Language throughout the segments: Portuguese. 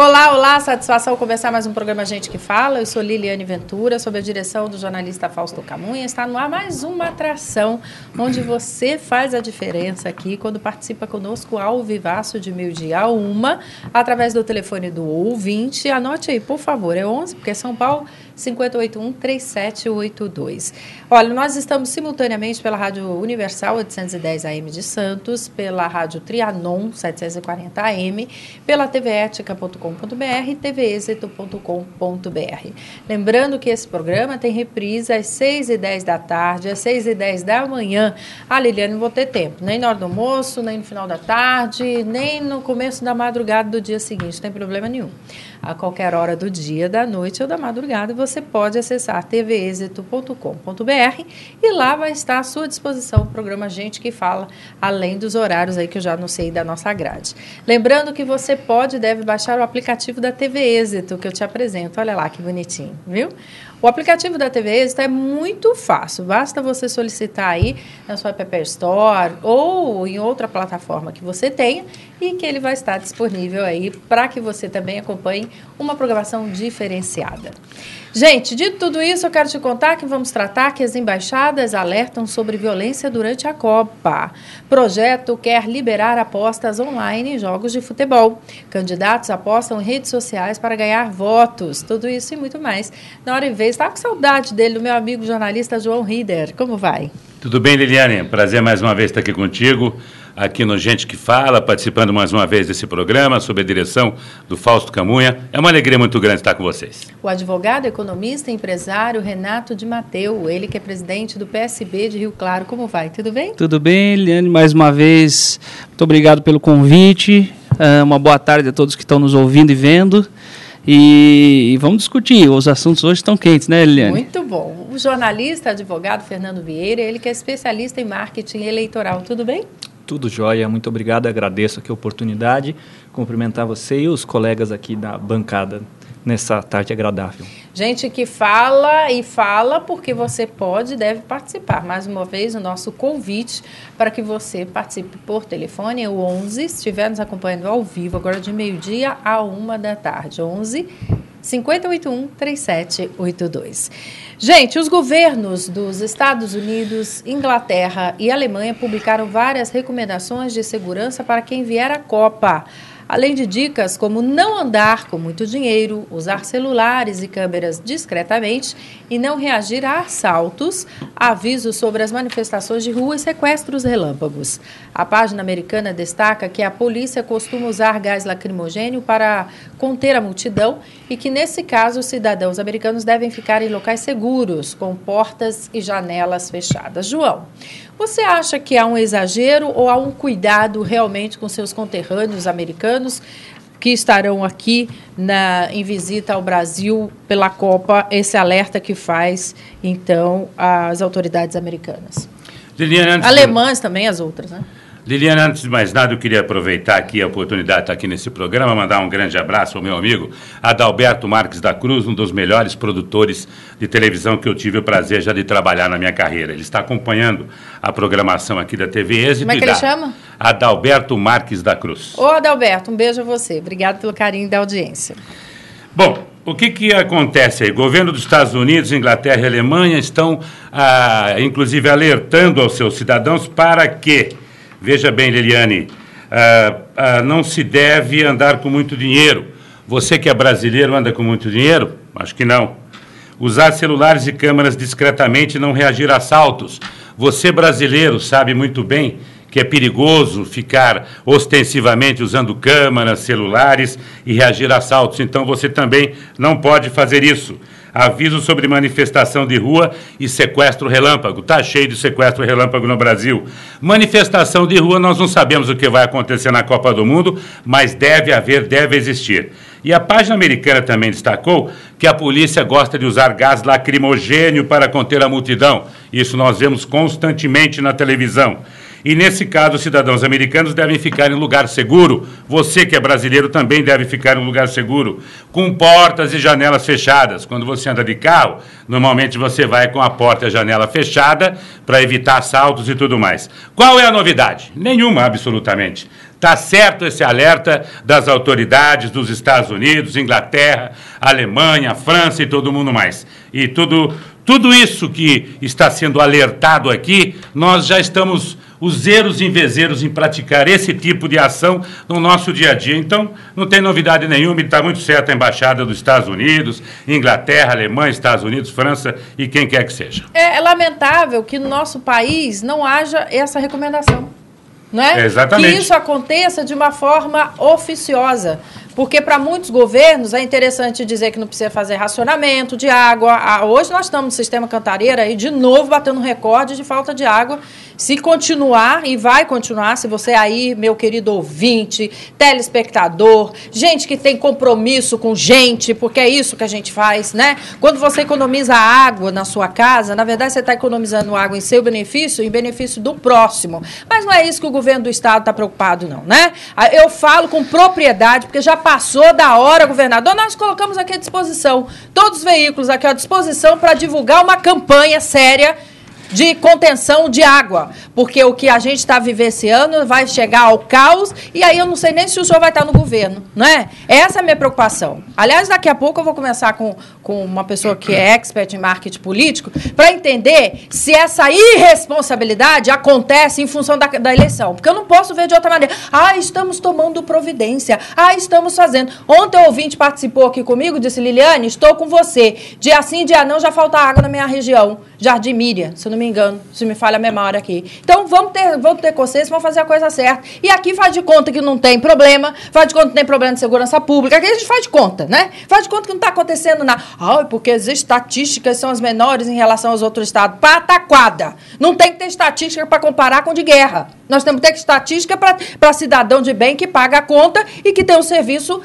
Olá, olá, satisfação começar mais um programa Gente que Fala. Eu sou Liliane Ventura, sob a direção do jornalista Fausto Camunha. Está no ar mais uma atração onde você faz a diferença aqui quando participa conosco ao vivaço de 12h a 1h, através do telefone do ouvinte. Anote aí, por favor, é 11, porque é São Paulo, 5081-3782. Olha, nós estamos simultaneamente pela Rádio Universal 810 AM de Santos, pela Rádio Trianon 740 AM, pela tvetica.com.br e tvexito.com.br. Lembrando que esse programa tem reprise às 6h10 da tarde, às 6h10 da manhã. Liliane, não vou ter tempo, nem na hora do almoço, nem no final da tarde, nem no começo da madrugada do dia seguinte, não tem problema nenhum. A qualquer hora do dia, da noite ou da madrugada, você pode acessar tvexito.com.br e lá vai estar à sua disposição o programa Gente que Fala, além dos horários aí que eu já anunciei da nossa grade. Lembrando que você pode e deve baixar o aplicativo da TV Êxito, que eu te apresento. Olha lá que bonitinho, viu? O aplicativo da TV Êxito é muito fácil, basta você solicitar aí na sua App Store ou em outra plataforma que você tenha e que ele vai estar disponível aí para que você também acompanhe uma programação diferenciada. Gente, de tudo isso eu quero te contar que vamos tratar que as embaixadas alertam sobre violência durante a Copa. Projeto quer liberar apostas online em jogos de futebol. Candidatos apostam em redes sociais para ganhar votos. Tudo isso e muito mais. Na hora e vez, estava com saudade dele, do meu amigo jornalista João Rieder. Como vai? Tudo bem, Liliane? Prazer mais uma vez estar aqui contigo, aqui no Gente que Fala, participando mais uma vez desse programa, sob a direção do Fausto Camunha. É uma alegria muito grande estar com vocês. O advogado, economista e empresário Renato de Mateu, ele que é presidente do PSB de Rio Claro. Como vai? Tudo bem? Tudo bem, Liliane, mais uma vez, muito obrigado pelo convite. Uma boa tarde a todos que estão nos ouvindo e vendo. E vamos discutir, os assuntos hoje estão quentes, né, Liliane? Muito bom. O jornalista, advogado Fernando Vieira, ele que é especialista em marketing eleitoral. Tudo bem? Tudo jóia, muito obrigado, agradeço aqui a oportunidade, cumprimentar você e os colegas aqui da bancada nessa tarde agradável. Gente que fala e fala porque você pode e deve participar. Mais uma vez, o nosso convite para que você participe por telefone é o 11, se estiver nos acompanhando ao vivo, agora de 12h a 1h da tarde, 11 5081-3782. Gente, os governos dos Estados Unidos, Inglaterra e Alemanha publicaram várias recomendações de segurança para quem vier à Copa. Além de dicas como não andar com muito dinheiro, usar celulares e câmeras discretamente e não reagir a assaltos, avisos sobre as manifestações de rua e sequestros relâmpagos. A página americana destaca que a polícia costuma usar gás lacrimogêneo para conter a multidão e que, nesse caso, os cidadãos americanos devem ficar em locais seguros, com portas e janelas fechadas. João, você acha que há um exagero ou há um cuidado realmente com seus conterrâneos americanos que estarão aqui em visita ao Brasil pela Copa, esse alerta que faz, então, as autoridades americanas? Liliane, alemãs também, as outras, né? Liliane, antes de mais nada, eu queria aproveitar aqui a oportunidade de estar aqui nesse programa, mandar um grande abraço ao meu amigo Adalberto Marques da Cruz, um dos melhores produtores de televisão que eu tive o prazer já de trabalhar na minha carreira. Ele está acompanhando a programação aqui da TV Êxito. Como é que ele chama? Adalberto Marques da Cruz. Ô, Adalberto, um beijo a você. Obrigado pelo carinho da audiência. Bom, o que acontece aí? O governo dos Estados Unidos, Inglaterra e Alemanha estão, inclusive, alertando aos seus cidadãos para que, veja bem, Liliane, não se deve andar com muito dinheiro. Você que é brasileiro anda com muito dinheiro? Acho que não. Usar celulares e câmeras discretamente e não reagir a assaltos. Você brasileiro sabe muito bem que é perigoso ficar ostensivamente usando câmeras, celulares e reagir a assaltos. Então você também não pode fazer isso. Aviso sobre manifestação de rua e sequestro relâmpago. Está cheio de sequestro relâmpago no Brasil. Manifestação de rua, nós não sabemos o que vai acontecer na Copa do Mundo, mas deve existir. E a página americana também destacou que a polícia gosta de usar gás lacrimogênio para conter a multidão. Isso nós vemos constantemente na televisão. E, nesse caso, os cidadãos americanos devem ficar em lugar seguro. Você, que é brasileiro, também deve ficar em um lugar seguro, com portas e janelas fechadas. Quando você anda de carro, normalmente você vai com a porta e a janela fechada para evitar assaltos e tudo mais. Qual é a novidade? Nenhuma, absolutamente. Está certo esse alerta das autoridades dos Estados Unidos, Inglaterra, Alemanha, França e todo mundo mais. E tudo isso que está sendo alertado aqui, nós já estamos useiros e vezeiros em praticar esse tipo de ação no nosso dia a dia. Então, não tem novidade nenhuma, e está muito certo a Embaixada dos Estados Unidos, Inglaterra, Alemanha, Estados Unidos, França e quem quer que seja. É lamentável que no nosso país não haja essa recomendação, não é? Exatamente. Que isso aconteça de uma forma oficiosa. Porque para muitos governos é interessante dizer que não precisa fazer racionamento de água. Hoje nós estamos no sistema Cantareira aí de novo batendo recorde de falta de água. Se continuar, e vai continuar, se você aí, meu querido ouvinte, telespectador, gente que tem compromisso com gente, porque é isso que a gente faz, né? Quando você economiza água na sua casa, na verdade você está economizando água em seu benefício e em benefício do próximo. Mas não é isso que o governo do estado está preocupado, não, né? Eu falo com propriedade, porque já passou da hora, governador, nós colocamos aqui à disposição, todos os veículos aqui à disposição para divulgar uma campanha séria de contenção de água, porque o que a gente está vivenciando vai chegar ao caos, e aí eu não sei nem se o senhor vai estar no governo, não é? Essa é a minha preocupação. Aliás, daqui a pouco eu vou começar com uma pessoa que é expert em marketing político, para entender se essa irresponsabilidade acontece em função da eleição, porque eu não posso ver de outra maneira. Estamos tomando providência, estamos fazendo. Ontem o ouvinte participou aqui comigo, disse, Liliane, estou com você, dia sim, dia não, já falta água na minha região, Jardim Miriam, se eu não me engano, se me falha a memória aqui. Então, vamos ter consciência, vamos fazer a coisa certa. E aqui faz de conta que não tem problema, faz de conta que não tem problema de segurança pública, aqui a gente faz de conta, né? Faz de conta que não está acontecendo nada. Porque as estatísticas são as menores em relação aos outros estados. Pataquada! Não tem que ter estatística para comparar com de guerra. Nós temos que ter estatística para cidadão de bem que paga a conta e que tem um serviço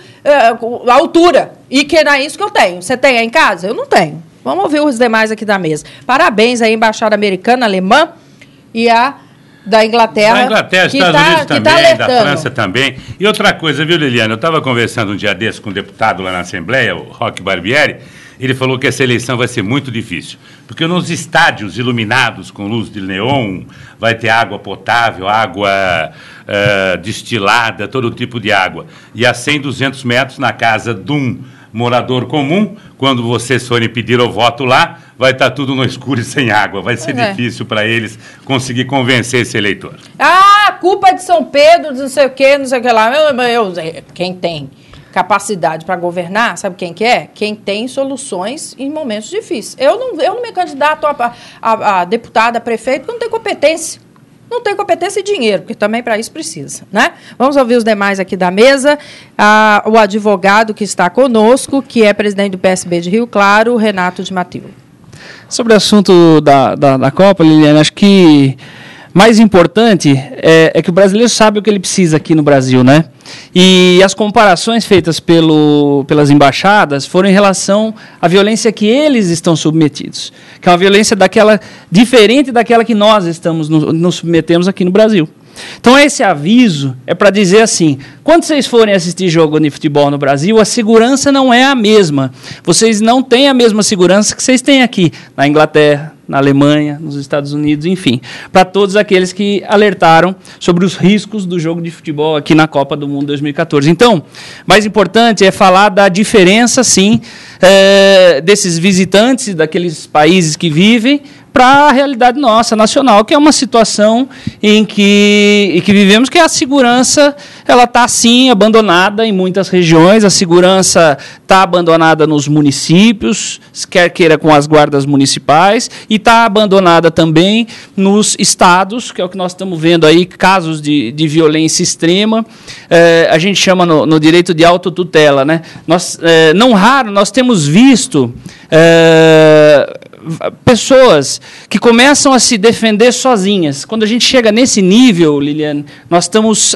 à altura. E que não é isso que eu tenho. Você tem aí em casa? Eu não tenho. Vamos ouvir os demais aqui da mesa. Parabéns à Embaixada Americana, Alemã e a da Inglaterra. Da Inglaterra, Estados Unidos também, da França também. E outra coisa, viu, Liliane? Eu estava conversando um dia desse com um deputado lá na Assembleia, o Roque Barbieri, ele falou que essa eleição vai ser muito difícil, porque nos estádios iluminados com luz de neon, vai ter água potável, água destilada, todo tipo de água. E a 100, 200 metros na casa de um morador comum, quando vocês forem pedir o voto lá, vai estar tudo no escuro e sem água. Vai ser difícil para eles conseguir convencer esse eleitor. Culpa é de São Pedro, de não sei o que lá. Quem tem capacidade para governar, sabe quem que é? Quem tem soluções em momentos difíceis. Eu não me candidato a deputada, a prefeito, porque não tenho competência. Não tem competência e dinheiro, porque também para isso precisa, né? Vamos ouvir os demais aqui da mesa. O advogado que está conosco, que é presidente do PSB de Rio Claro, Renato de Matilde. Sobre o assunto da Copa, Liliane, acho que mais importante é que o brasileiro sabe o que ele precisa aqui no Brasil, né? E as comparações feitas pelas embaixadas foram em relação à violência que eles estão submetidos, que é uma violência diferente daquela que nós nos submetemos aqui no Brasil. Então, esse aviso é para dizer assim, quando vocês forem assistir jogo de futebol no Brasil, a segurança não é a mesma. Vocês não têm a mesma segurança que vocês têm aqui, na Inglaterra, na Alemanha, nos Estados Unidos, enfim. Para todos aqueles que alertaram sobre os riscos do jogo de futebol aqui na Copa do Mundo 2014. Então, mais importante é falar da diferença, sim, desses visitantes, daqueles países que vivem, para a realidade nossa, nacional, que é uma situação em que vivemos, que a segurança ela está, sim, abandonada em muitas regiões, a segurança está abandonada nos municípios, quer queira com as guardas municipais, e está abandonada também nos estados, que é o que nós estamos vendo aí, casos de violência extrema, a gente chama no direito de autotutela, né? Não raro, nós temos visto pessoas que começam a se defender sozinhas. Quando a gente chega nesse nível, Liliane, nós estamos,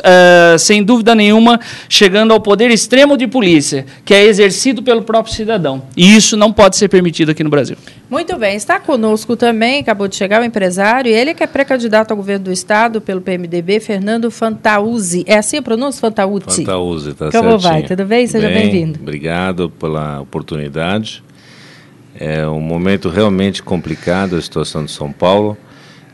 sem dúvida nenhuma, chegando ao poder extremo de polícia, que é exercido pelo próprio cidadão. E isso não pode ser permitido aqui no Brasil. Muito bem. Está conosco também, acabou de chegar o empresário, ele que é pré-candidato ao governo do Estado pelo PMDB, Fernando Fantauzzi. É assim a pronúncia? Fantauzzi? Fantauzzi, tá certinho. Como vai? Tudo bem? Seja bem-vindo. Obrigado pela oportunidade. É um momento realmente complicado a situação de São Paulo.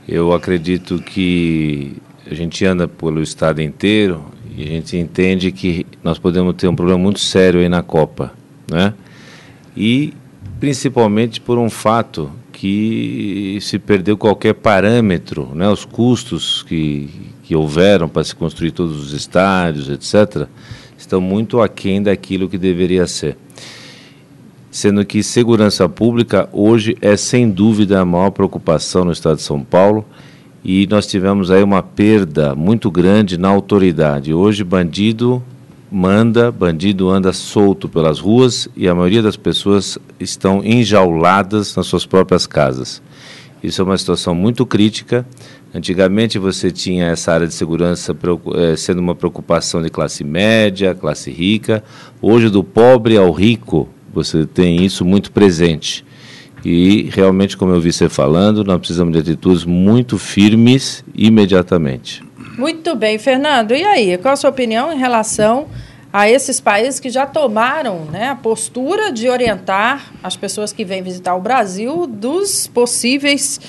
Eu acredito que a gente anda pelo estado inteiro E a gente entende que nós podemos ter um problema muito sério aí na Copa, né? E principalmente por um fato que se perdeu qualquer parâmetro, né? Os custos que houveram para se construir todos os estádios, etc., estão muito aquém daquilo que deveria ser. Sendo que segurança pública hoje é sem dúvida a maior preocupação no estado de São Paulo, e nós tivemos aí uma perda muito grande na autoridade. Hoje bandido anda solto pelas ruas e a maioria das pessoas estão enjauladas nas suas próprias casas. Isso é uma situação muito crítica. Antigamente você tinha essa área de segurança sendo uma preocupação de classe média, classe rica. Hoje, do pobre ao rico, você tem isso muito presente. E realmente, como eu vi você falando, nós precisamos de atitudes muito firmes imediatamente. Muito bem, Fernando. E aí, qual a sua opinião em relação a esses países que já tomaram, né, a postura de orientar as pessoas que vêm visitar o Brasil dos possíveis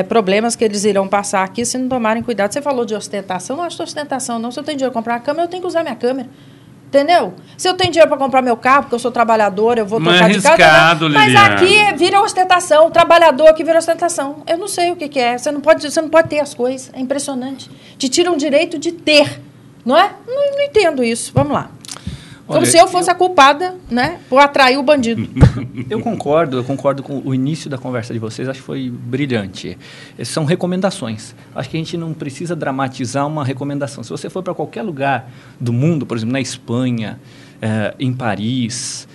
problemas que eles irão passar aqui se não tomarem cuidado? Você falou de ostentação, não acho que ostentação não. Se eu tenho dinheiro para comprar a câmera, eu tenho que usar minha câmera. Entendeu? Se eu tenho dinheiro para comprar meu carro, porque eu sou trabalhadora, eu vou trocar de carro. Mas aqui vira ostentação, o trabalhador aqui vira ostentação. Eu não sei o que é. Você não pode ter as coisas. É impressionante. Te tiram o direito de ter. Não é? Não entendo isso. Vamos lá. Como se eu fosse a culpada, né, por atrair o bandido. Eu concordo com o início da conversa de vocês, acho que foi brilhante. São recomendações. Acho que a gente não precisa dramatizar uma recomendação. Se você for para qualquer lugar do mundo, por exemplo, na Espanha, em Paris,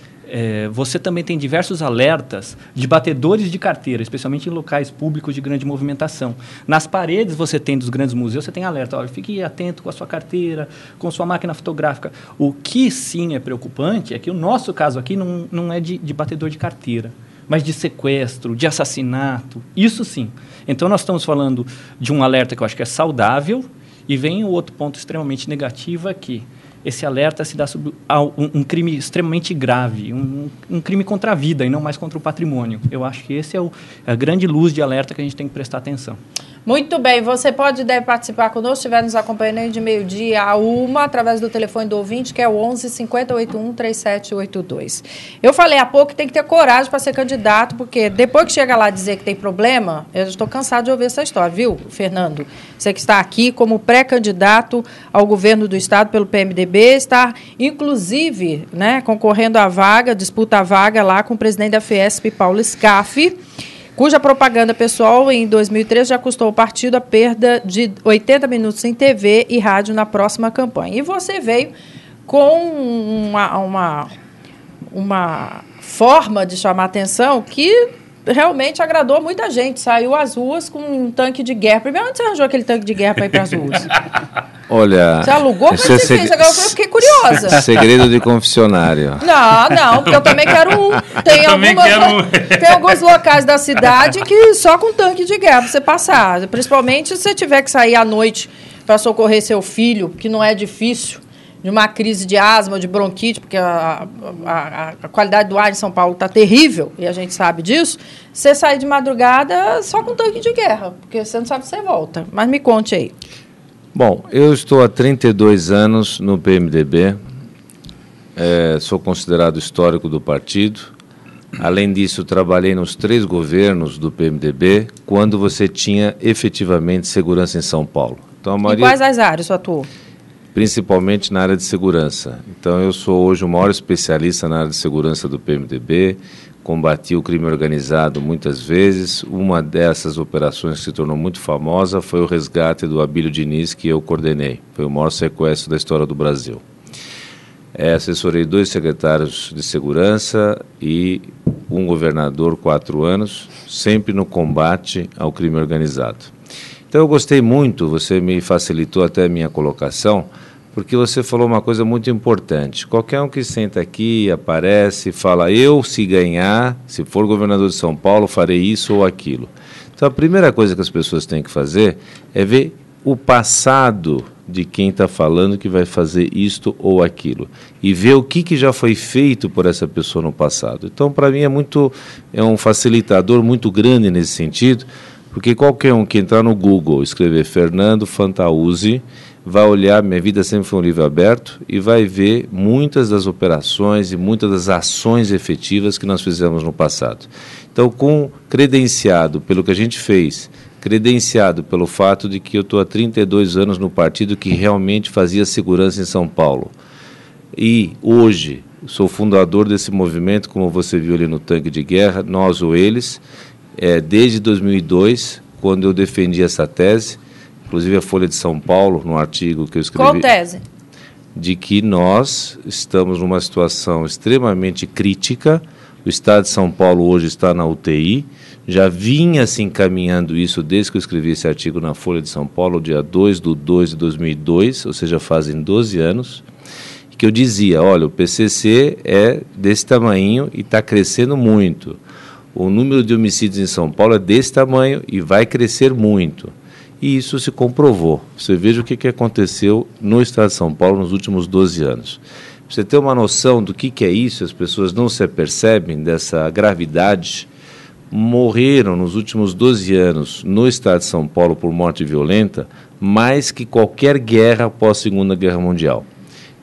você também tem diversos alertas de batedores de carteira, especialmente em locais públicos de grande movimentação. Nas paredes você tem dos grandes museus, você tem alerta, olha, fique atento com a sua carteira, com sua máquina fotográfica. O que sim é preocupante é que o nosso caso aqui não é de batedor de carteira, mas de sequestro, de assassinato, isso sim. Então nós estamos falando de um alerta que eu acho que é saudável, e vem o outro ponto extremamente negativo aqui. Esse alerta se dá sobre um crime extremamente grave, um crime contra a vida e não mais contra o patrimônio. Eu acho que esse é a grande luz de alerta que a gente tem que prestar atenção. Muito bem, você deve participar conosco, se estiver nos acompanhando de meio-dia a 1, através do telefone do ouvinte, que é o 11 5081 3782. Eu falei há pouco que tem que ter coragem para ser candidato, porque depois que chega lá dizer que tem problema, eu estou cansado de ouvir essa história, viu, Fernando? Você que está aqui como pré-candidato ao governo do estado pelo PMDB, está, inclusive, né, concorrendo à vaga, disputa a vaga lá com o presidente da Fiesp, Paulo Scaff, cuja propaganda pessoal em 2013 já custou ao partido a perda de 80 minutos em TV e rádio na próxima campanha. E você veio com uma forma de chamar atenção que realmente agradou muita gente. Saiu às ruas com um tanque de guerra. Primeiro, onde você arranjou aquele tanque de guerra para ir para as ruas? Olha... Você alugou? Como você fez? Agora eu fiquei curiosa. Segredo de confessionário. Não, porque eu também quero um. Tem alguns locais da cidade que só com tanque de guerra você passar. Principalmente se você tiver que sair à noite para socorrer seu filho, que não é difícil, de uma crise de asma, de bronquite, porque a qualidade do ar em São Paulo está terrível, e a gente sabe disso. Você sair de madrugada só com tanque de guerra, porque você não sabe se você volta. Mas me conte aí. Bom, eu estou há 32 anos no PMDB, sou considerado histórico do partido. Além disso, trabalhei nos 3 governos do PMDB, quando você tinha efetivamente segurança em São Paulo. Então, a maioria... Em quais as áreas você atuou? Principalmente na área de segurança. Então, eu sou hoje o maior especialista na área de segurança do PMDB, combati o crime organizado muitas vezes. Uma dessas operações que se tornou muito famosa foi o resgate do Abílio Diniz, que eu coordenei. Foi o maior sequestro da história do Brasil. Assessorei 2 secretários de segurança e um governador 4 anos, sempre no combate ao crime organizado. Então, eu gostei muito, você me facilitou até a minha colocação, porque você falou uma coisa muito importante. Qualquer um que senta aqui, aparece, fala, eu, se ganhar, se for governador de São Paulo, farei isso ou aquilo. Então, a primeira coisa que as pessoas têm que fazer é ver o passado de quem está falando que vai fazer isto ou aquilo. E ver o que já foi feito por essa pessoa no passado. Então, para mim, é um facilitador muito grande nesse sentido, porque qualquer um que entrar no Google, escrever Fernando Fantauzi, vai olhar, minha vida sempre foi um livro aberto, e vai ver muitas das operações e muitas das ações efetivas que nós fizemos no passado. Então, credenciado pelo que a gente fez, credenciado pelo fato de que eu estou há 32 anos no partido que realmente fazia segurança em São Paulo, e hoje sou fundador desse movimento, como você viu ali no Tanque de Guerra, nós ou eles, desde 2002, quando eu defendi essa tese, inclusive a Folha de São Paulo, no artigo que eu escrevi... Qual tese? De que nós estamos numa situação extremamente crítica, o Estado de São Paulo hoje está na UTI, já vinha se encaminhando isso desde que eu escrevi esse artigo na Folha de São Paulo, dia 2/2/2002, ou seja, fazem 12 anos, que eu dizia, olha, o PCC é desse tamanho e está crescendo muito. O número de homicídios em São Paulo é desse tamanho e vai crescer muito. E isso se comprovou. Você veja o que aconteceu no Estado de São Paulo nos últimos 12 anos. Para você ter uma noção do que é isso, as pessoas não se apercebem dessa gravidade. Morreram nos últimos 12 anos no Estado de São Paulo por morte violenta mais que qualquer guerra após a Segunda Guerra Mundial.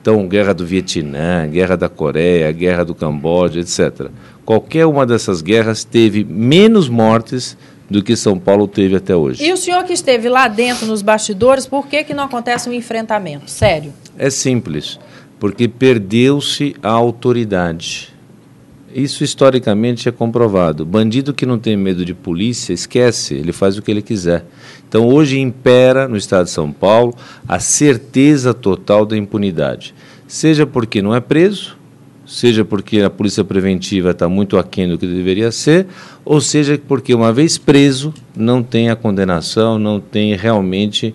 Então, guerra do Vietnã, guerra da Coreia, guerra do Camboja, etc. Qualquer uma dessas guerras teve menos mortes do que São Paulo teve até hoje. E o senhor que esteve lá dentro, nos bastidores, por que não acontece um enfrentamento? Sério? É simples, porque perdeu-se a autoridade. Isso historicamente é comprovado. Bandido que não tem medo de polícia, esquece, ele faz o que ele quiser. Então hoje impera no Estado de São Paulo a certeza total da impunidade. Seja porque não é preso, seja porque a polícia preventiva está muito aquém do que deveria ser, ou seja porque uma vez preso não tem a condenação, não tem realmente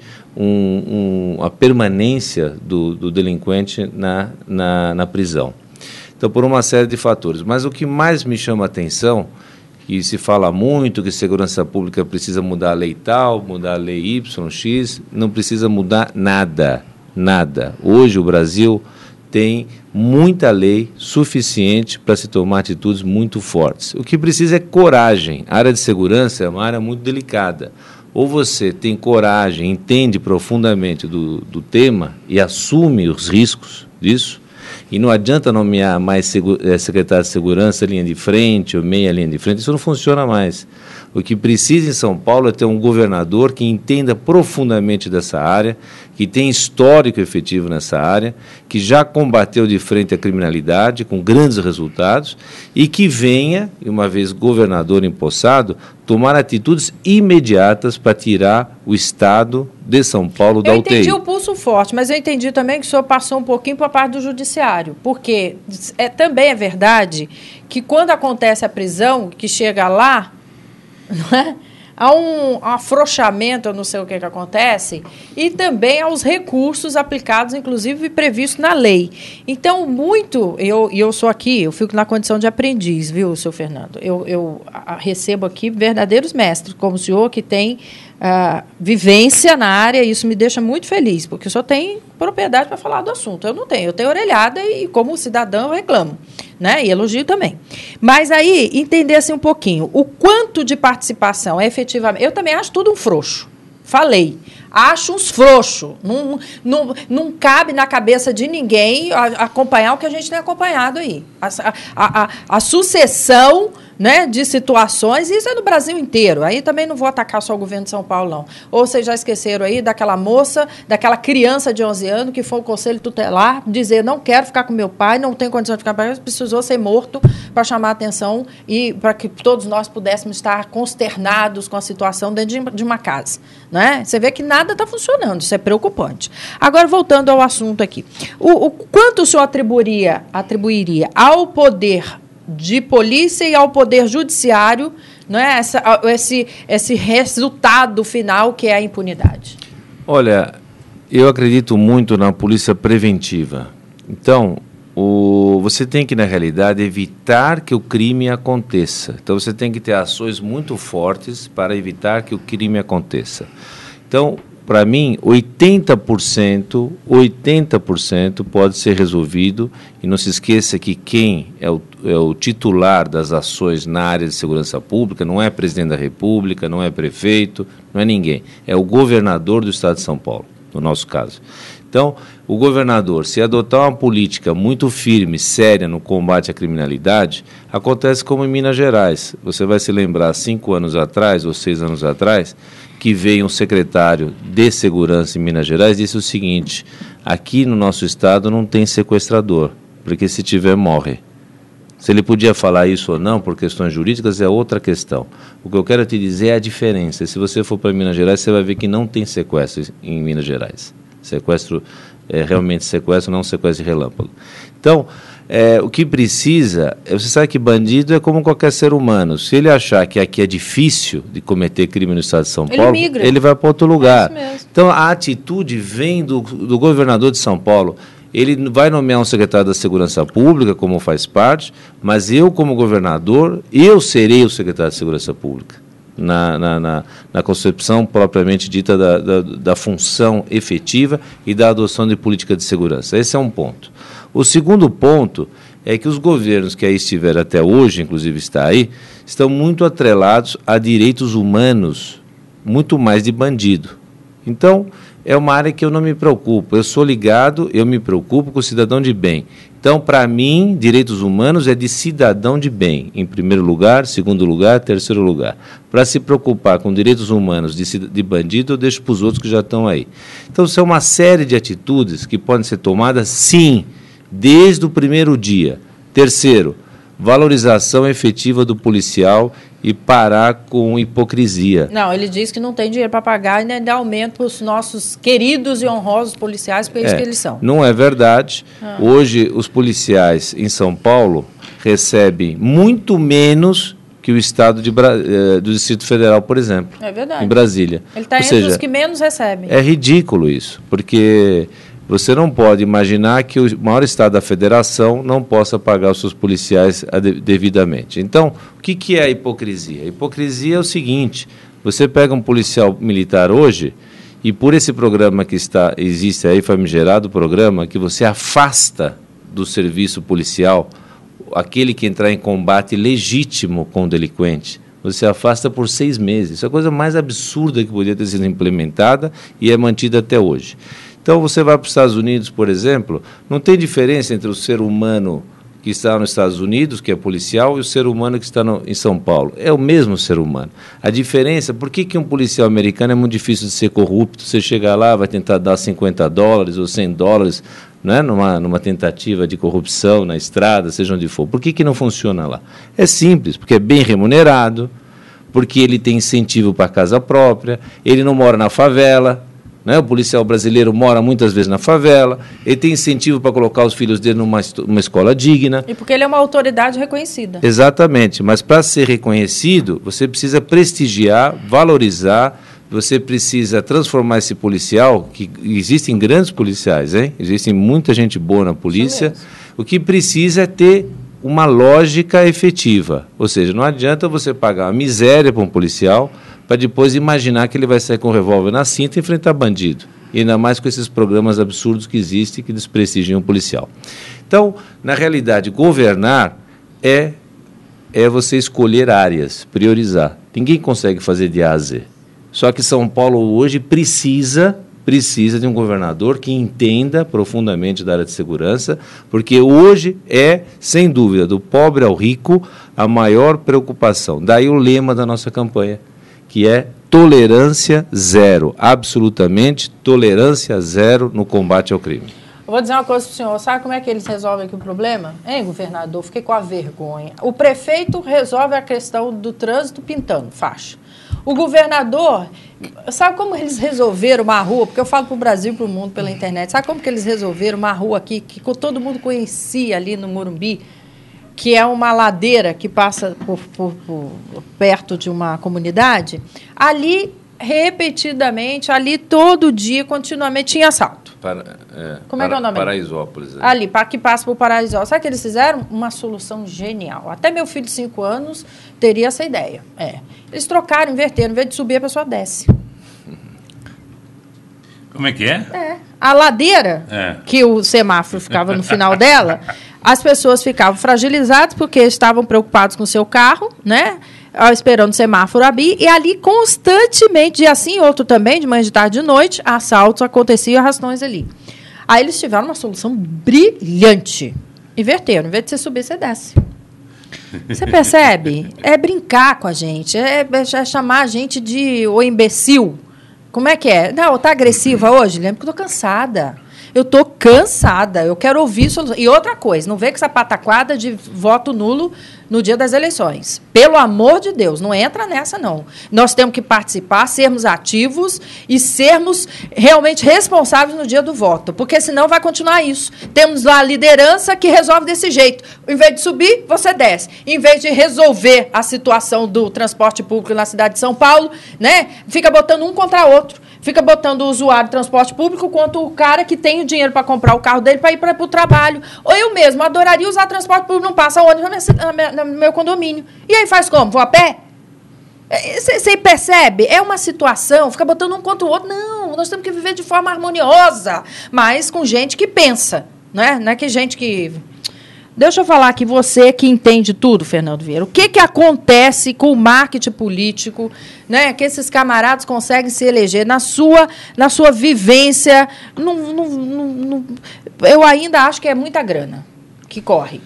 a permanência do delinquente na prisão. Então, por uma série de fatores. Mas o que mais me chama a atenção, que se fala muito que segurança pública precisa mudar a lei tal, mudar a lei Y, X, não precisa mudar nada, nada. Hoje o Brasil tem muita lei suficiente para se tomar atitudes muito fortes. O que precisa é coragem. A área de segurança é uma área muito delicada. Ou você tem coragem, entende profundamente do tema e assume os riscos disso, e não adianta nomear mais secretário de segurança, linha de frente ou meia linha de frente, isso não funciona mais. O que precisa em São Paulo é ter um governador que entenda profundamente dessa área, que tem histórico efetivo nessa área, que já combateu de frente a criminalidade com grandes resultados e que venha, uma vez governador empossado, tomar atitudes imediatas para tirar o Estado de São Paulo da UTI. Eu entendi o pulso forte, mas eu entendi também que o senhor passou um pouquinho para a parte do judiciário, porque também é verdade que quando acontece a prisão, que chega lá, não é? Há um afrouxamento, eu não sei o que acontece, e também aos recursos aplicados, inclusive previstos na lei. Então, eu sou aqui, eu fico na condição de aprendiz, viu, senhor Fernando? Eu recebo aqui verdadeiros mestres, como o senhor que tem vivência na área, e isso me deixa muito feliz, porque o senhor tem propriedade para falar do assunto. Eu não tenho, eu tenho orelhada e, como cidadão, eu reclamo, né? E elogio também. Mas aí, entender assim um pouquinho, o quanto de participação é efetivamente... Eu também acho tudo um frouxo. Falei. Acho uns frouxos. Não cabe na cabeça de ninguém acompanhar o que a gente tem acompanhado aí. A sucessão, né, de situações, isso é no Brasil inteiro. Aí também não vou atacar só o governo de São Paulo, não. Ou vocês já esqueceram aí daquela moça, daquela criança de 11 anos que foi ao Conselho Tutelar dizer: não quero ficar com meu pai, não tenho condição de ficar com meu pai, precisou ser morto para chamar a atenção e para que todos nós pudéssemos estar consternados com a situação dentro de uma casa. Né? Você vê que nada está funcionando, isso é preocupante. Agora, voltando ao assunto aqui. O quanto o senhor atribuiria ao poder de polícia e ao poder judiciário, né, esse resultado final que é a impunidade? Olha, eu acredito muito na polícia preventiva. Então, você tem que, na realidade, evitar que o crime aconteça. Então, você tem que ter ações muito fortes para evitar que o crime aconteça. Então, para mim, 80% pode ser resolvido. E não se esqueça que quem é o titular das ações na área de segurança pública não é presidente da República, não é prefeito, não é ninguém. É o governador do Estado de São Paulo. no nosso caso. Então, o governador, se adotar uma política muito firme, séria no combate à criminalidade, acontece como em Minas Gerais. Você vai se lembrar, 5 anos atrás ou 6 anos atrás, que veio um secretário de segurança em Minas Gerais e disse o seguinte: aqui no nosso estado não tem sequestrador, porque se tiver, morre. Se ele podia falar isso ou não, por questões jurídicas, é outra questão. O que eu quero te dizer é a diferença. Se você for para Minas Gerais, você vai ver que não tem sequestro em Minas Gerais. Sequestro é realmente sequestro, não sequestro de relâmpago. Então, o que precisa... Você sabe que bandido é como qualquer ser humano. Se ele achar que aqui é difícil de cometer crime no estado de São Paulo, ele vai para outro lugar. Então, a atitude vem do governador de São Paulo. Ele vai nomear um secretário da Segurança Pública, como faz parte, mas eu, como governador, eu serei o secretário de Segurança Pública, na concepção propriamente dita da função efetiva e da adoção de política de segurança. Esse é um ponto. O segundo ponto é que os governos que aí estiveram até hoje, inclusive está aí, estão muito atrelados a direitos humanos, muito mais de bandido. Então, é uma área que eu não me preocupo. Eu sou ligado, eu me preocupo com o cidadão de bem. Então, para mim, direitos humanos é de cidadão de bem, em primeiro lugar, segundo lugar, terceiro lugar. Para se preocupar com direitos humanos de bandido, eu deixo para os outros que já estão aí. Então, são uma série de atitudes que podem ser tomadas, sim, desde o primeiro dia. Terceiro, valorização efetiva do policial e parar com hipocrisia. Não, ele diz que não tem dinheiro para pagar e nem dá aumento para os nossos queridos e honrosos policiais, porque é isso que eles são. Não é verdade. Hoje, os policiais em São Paulo recebem muito menos que o estado do Distrito Federal, por exemplo. É verdade. Em Brasília. Ele está entre os que menos recebem. É ridículo isso, porque... Você não pode imaginar que o maior estado da federação não possa pagar os seus policiais devidamente. Então, o que é a hipocrisia? A hipocrisia é o seguinte: você pega um policial militar hoje e por esse programa que existe aí, famigerado programa, que você afasta do serviço policial aquele que entrar em combate legítimo com o delinquente. Você afasta por 6 meses. Isso é a coisa mais absurda que podia ter sido implementada e é mantida até hoje. Então, você vai para os Estados Unidos, por exemplo, não tem diferença entre o ser humano que está nos Estados Unidos, que é policial, e o ser humano que está em São Paulo. É o mesmo ser humano. A diferença, por que um policial americano é muito difícil de ser corrupto? Você chega lá, vai tentar dar $50 ou $100, né, numa tentativa de corrupção na estrada, seja onde for. Por que não funciona lá? É simples, porque é bem remunerado, porque ele tem incentivo para a casa própria, ele não mora na favela. Né? O policial brasileiro mora muitas vezes na favela, ele tem incentivo para colocar os filhos dele numa escola digna. E porque ele é uma autoridade reconhecida. Exatamente, mas para ser reconhecido, você precisa prestigiar, valorizar, você precisa transformar esse policial, que existem grandes policiais, hein? Existe muita gente boa na polícia, o que precisa é ter uma lógica efetiva, ou seja, não adianta você pagar uma miséria para um policial para depois imaginar que ele vai sair com um revólver na cinta e enfrentar bandido. E ainda mais com esses programas absurdos que existem que desprestigiam o policial. Então, na realidade, governar é você escolher áreas, priorizar. Ninguém consegue fazer de A a Z. Só que São Paulo hoje precisa de um governador que entenda profundamente da área de segurança, porque hoje é, sem dúvida, do pobre ao rico, a maior preocupação. Daí o lema da nossa campanha, que é tolerância zero, absolutamente tolerância zero no combate ao crime. Eu vou dizer uma coisa para o senhor, sabe como é que eles resolvem aqui o problema? Hein, governador? Fiquei com a vergonha. O prefeito resolve a questão do trânsito pintando faixa. O governador, sabe como eles resolveram uma rua? Porque eu falo para o Brasil e para o mundo pela internet. Sabe como que eles resolveram uma rua aqui que todo mundo conhecia ali no Morumbi? Que é uma ladeira que passa por perto de uma comunidade. Ali, repetidamente, ali todo dia, continuamente, tinha assalto. Como é que é o nome? Paraisópolis. Ali, que passa por Paraisópolis. Sabe o que eles fizeram? Uma solução genial. Até meu filho de 5 anos teria essa ideia. Eles trocaram, inverteram. Em vez de subir, a pessoa desce. Como é que é? A ladeira, que o semáforo ficava no final dela, as pessoas ficavam fragilizadas porque estavam preocupados com o seu carro, né? esperando o semáforo abrir, e ali constantemente, dia sim, outro também, de manhã, de tarde, de noite, assaltos aconteciam, arrastões ali. Aí eles tiveram uma solução brilhante. Inverteram, em vez de você subir, você desce. Você percebe? É brincar com a gente, é chamar a gente de o imbecil. Como é que é? Não, tá agressiva hoje? Lembra que eu tô cansada. Eu estou cansada, eu quero ouvir solução. E outra coisa, não vem com essa pataquada de voto nulo no dia das eleições. Pelo amor de Deus, não entra nessa, não. Nós temos que participar, sermos ativos e sermos realmente responsáveis no dia do voto, porque senão vai continuar isso. Temos lá a liderança que resolve desse jeito. Em vez de subir, você desce. Em vez de resolver a situação do transporte público na cidade de São Paulo, né, fica botando um contra outro. Fica botando o usuário de transporte público quanto o cara que tem o dinheiro para comprar o carro dele para ir para o trabalho. Ou eu mesmo adoraria usar transporte público, não passa ônibus no meu condomínio. E aí faz como? Vou a pé? Você percebe? É uma situação, fica botando um contra o outro. Não, nós temos que viver de forma harmoniosa, mas com gente que pensa. Não é que gente que... Deixa eu falar aqui, você que entende tudo, Fernando Vieira. O que acontece com o marketing político, né, que esses camaradas conseguem se eleger na sua vivência? Eu ainda acho que é muita grana que corre.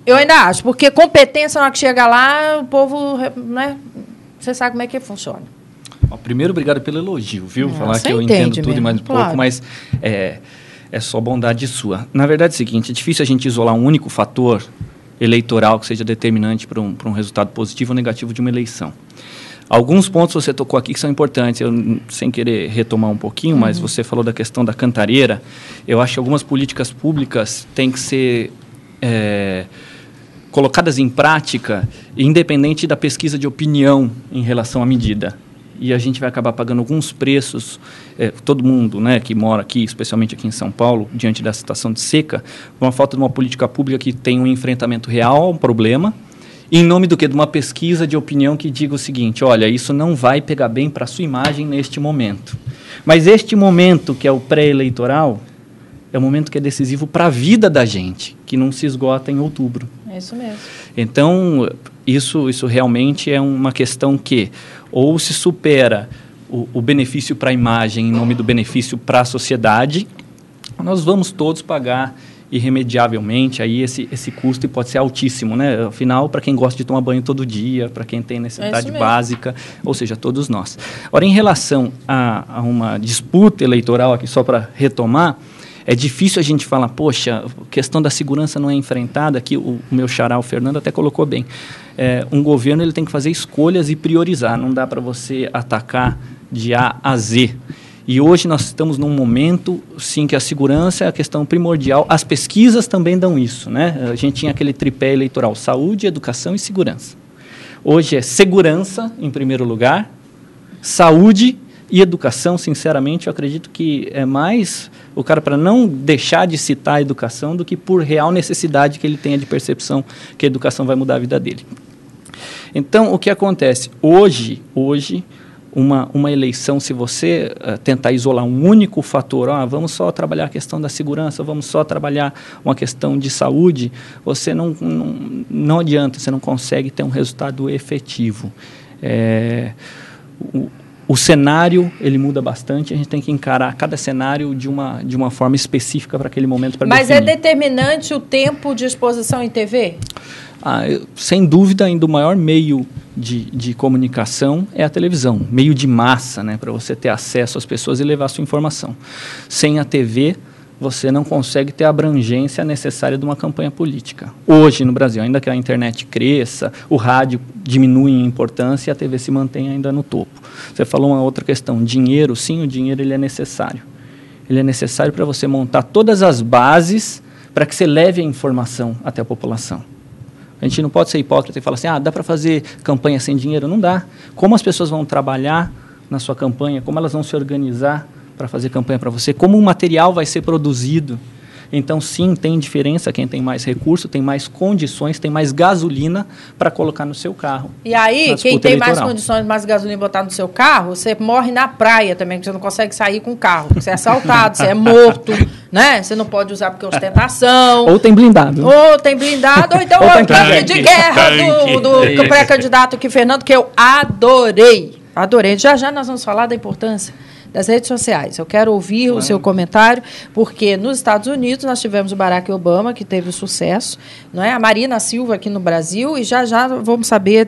Eu ainda acho, porque competência, na hora que chega lá, o povo... Né, você sabe como é que funciona. Primeiro, obrigado pelo elogio, viu? Falar que eu entendo tudo mesmo, e mais um pouco, mas... É só bondade sua. Na verdade é o seguinte, é difícil a gente isolar um único fator eleitoral que seja determinante para um resultado positivo ou negativo de uma eleição. Alguns pontos você tocou aqui que são importantes, eu, sem querer retomar um pouquinho, mas você falou da questão da cantareira. Eu acho que algumas políticas públicas têm que ser colocadas em prática, independente da pesquisa de opinião em relação à medida. E a gente vai acabar pagando alguns preços, todo mundo, né, que mora aqui, especialmente aqui em São Paulo, diante da situação de seca, uma falta de uma política pública que tem um enfrentamento real a um problema, em nome do quê? De uma pesquisa de opinião que diga o seguinte, olha, isso não vai pegar bem para a sua imagem neste momento. Mas este momento, que é o pré-eleitoral, é o momento que é decisivo para a vida da gente, que não se esgota em outubro. É isso mesmo. Então, isso realmente é uma questão que ou se supera o benefício para a imagem em nome do benefício para a sociedade, nós vamos todos pagar irremediavelmente aí esse custo, e pode ser altíssimo, né? Afinal, para quem gosta de tomar banho todo dia, para quem tem necessidade básica, ou seja, todos nós. Ora, em relação a uma disputa eleitoral, aqui só para retomar, é difícil a gente falar, poxa, a questão da segurança não é enfrentada, aqui o meu xará, o Fernando, até colocou bem. Um governo ele tem que fazer escolhas e priorizar, não dá para você atacar de A a Z. E hoje nós estamos num momento, sim, que a segurança é a questão primordial. As pesquisas também dão isso, né? A gente tinha aquele tripé eleitoral, saúde, educação e segurança. Hoje é segurança, em primeiro lugar, saúde e educação, sinceramente, eu acredito que é mais o cara para não deixar de citar a educação do que por real necessidade que ele tenha de percepção que a educação vai mudar a vida dele. Então, o que acontece? Hoje uma eleição, se você tentar isolar um único fator, vamos só trabalhar a questão da segurança, vamos só trabalhar uma questão de saúde, você não adianta, você não consegue ter um resultado efetivo. O cenário, ele muda bastante, a gente tem que encarar cada cenário de uma forma específica para aquele momento. Mas definir. É determinante o tempo de exposição em TV? Sem dúvida, ainda o maior meio de comunicação é a televisão, meio de massa, né, para você ter acesso às pessoas e levar a sua informação. Sem a TV, você não consegue ter a abrangência necessária de uma campanha política. Hoje, no Brasil, ainda que a internet cresça, o rádio diminui em importância e a TV se mantém ainda no topo. Você falou uma outra questão, dinheiro, sim, o dinheiro ele é necessário. Ele é necessário para você montar todas as bases para que você leve a informação até a população. A gente não pode ser hipócrita e falar assim, dá para fazer campanha sem dinheiro? Não dá. Como as pessoas vão trabalhar na sua campanha, como elas vão se organizar para fazer campanha para você, como o material vai ser produzido. Então, sim, tem diferença quem tem mais recurso, tem mais condições, tem mais gasolina para colocar no seu carro. E aí, quem tem mais condições, mais gasolina botar no seu carro, você morre na praia também, porque você não consegue sair com o carro, porque você é assaltado, você é morto, né? Você não pode usar porque é ostentação. Ou tem blindado. Ou tem blindado, ou então Ou o tem tanque de guerra do pré-candidato aqui, Fernando, que eu adorei. Adorei. Já nós vamos falar da importância das redes sociais. Eu quero ouvir o seu comentário, porque nos Estados Unidos nós tivemos o Barack Obama, que teve sucesso, não é? A Marina Silva aqui no Brasil, e já vamos saber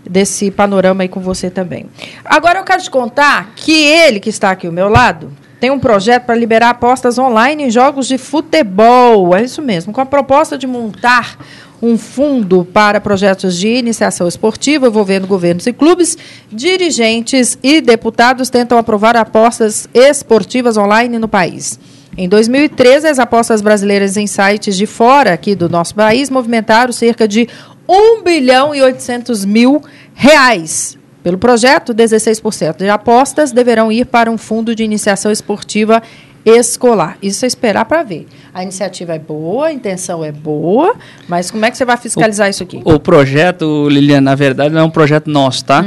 desse panorama aí com você também. Agora eu quero te contar que ele, que está aqui ao meu lado, tem um projeto para liberar apostas online em jogos de futebol. É isso mesmo, com a proposta de montar um fundo para projetos de iniciação esportiva envolvendo governos e clubes. Dirigentes e deputados tentam aprovar apostas esportivas online no país. Em 2013, as apostas brasileiras em sites de fora aqui do nosso país movimentaram cerca de 1 bilhão e 800 mil reais. Pelo projeto, 16% de apostas deverão ir para um fundo de iniciação esportiva escolar. Isso é esperar para ver. A iniciativa é boa, a intenção é boa, mas como é que você vai fiscalizar isso aqui? O projeto, Liliana, na verdade, não é um projeto nosso, tá?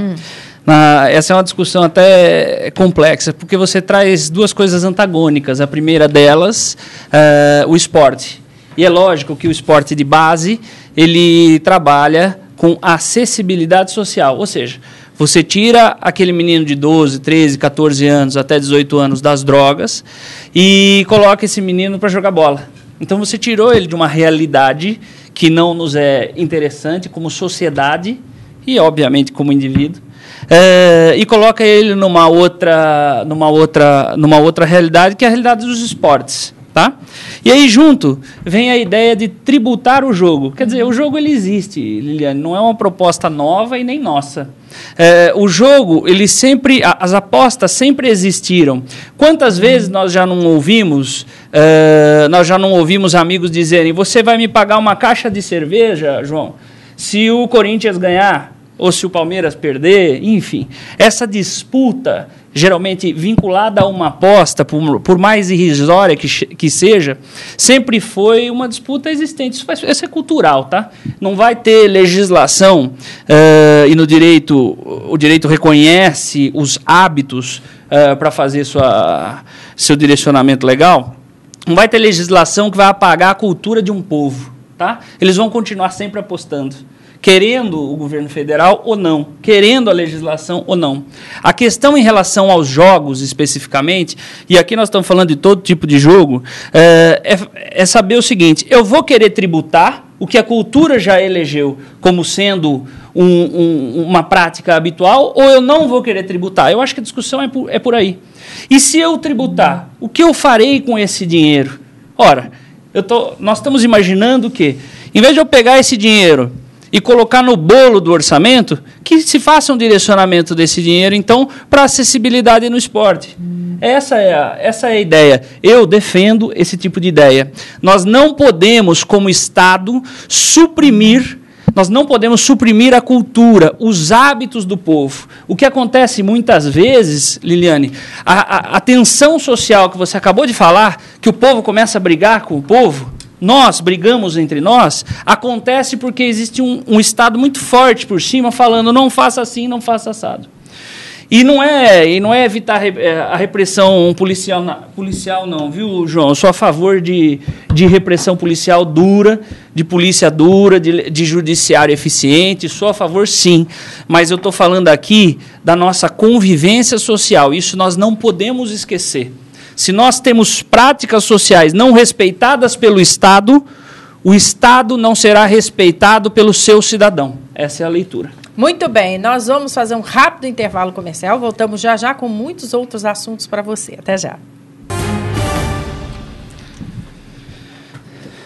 Essa é uma discussão até complexa, porque você traz duas coisas antagônicas. A primeira delas, o esporte. E é lógico que o esporte de base, ele trabalha com acessibilidade social, ou seja, você tira aquele menino de 12, 13, 14 anos até 18 anos das drogas e coloca esse menino para jogar bola. Então você tirou ele de uma realidade que não nos é interessante como sociedade e, obviamente, como indivíduo, e coloca ele numa outra realidade, que é a realidade dos esportes. Tá? E aí, junto, vem a ideia de tributar o jogo. Quer dizer, o jogo ele existe, Liliane, não é uma proposta nova e nem nossa. O jogo, ele sempre, as apostas sempre existiram. Quantas vezes nós já não ouvimos amigos dizerem: você vai me pagar uma caixa de cerveja, João, se o Corinthians ganhar ou se o Palmeiras perder, enfim. Essa disputa, geralmente vinculada a uma aposta, por mais irrisória que seja, sempre foi uma disputa existente. Isso é cultural, tá? Não vai ter legislação, e no direito, o direito reconhece os hábitos para fazer seu direcionamento legal. Não vai ter legislação que vai apagar a cultura de um povo, tá? Eles vão continuar sempre apostando, querendo o governo federal ou não, querendo a legislação ou não. A questão em relação aos jogos, especificamente, e aqui nós estamos falando de todo tipo de jogo, é saber o seguinte: eu vou querer tributar o que a cultura já elegeu como sendo uma prática habitual, ou eu não vou querer tributar? Eu acho que a discussão é por aí. E se eu tributar, o que eu farei com esse dinheiro? Ora, nós estamos imaginando que, em vez de eu pegar esse dinheiro e colocar no bolo do orçamento, que se faça um direcionamento desse dinheiro, então, para acessibilidade no esporte. Essa é a ideia. Eu defendo esse tipo de ideia. Nós não podemos, como Estado, suprimir a cultura, os hábitos do povo. O que acontece muitas vezes, Liliane, a tensão social que você acabou de falar, que o povo começa a brigar com o povo, nós brigamos entre nós, acontece porque existe um Estado muito forte por cima falando: não faça assim, não faça assado. E não é evitar a repressão policial não, viu, João? Eu sou a favor de repressão policial dura, de polícia dura, de judiciário eficiente, sou a favor sim, mas eu estou falando aqui da nossa convivência social, isso nós não podemos esquecer. Se nós temos práticas sociais não respeitadas pelo Estado, o Estado não será respeitado pelo seu cidadão. Essa é a leitura. Muito bem, nós vamos fazer um rápido intervalo comercial. Voltamos já com muitos outros assuntos para você. Até já.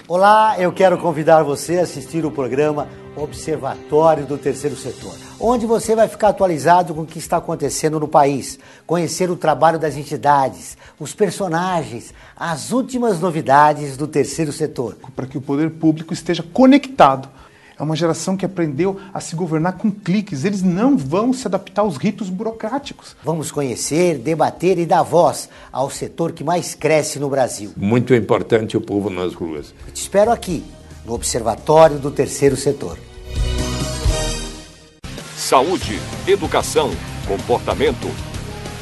Olá, eu quero convidar você a assistir o programa Observatório do Terceiro Setor, onde você vai ficar atualizado com o que está acontecendo no país, conhecer o trabalho das entidades, os personagens, as últimas novidades do terceiro setor. Para que o poder público esteja conectado. É uma geração que aprendeu a se governar com cliques. Eles não vão se adaptar aos ritos burocráticos. Vamos conhecer, debater e dar voz ao setor que mais cresce no Brasil. Muito importante o povo nas ruas. Eu te espero aqui, no Observatório do Terceiro Setor. Saúde, educação, comportamento,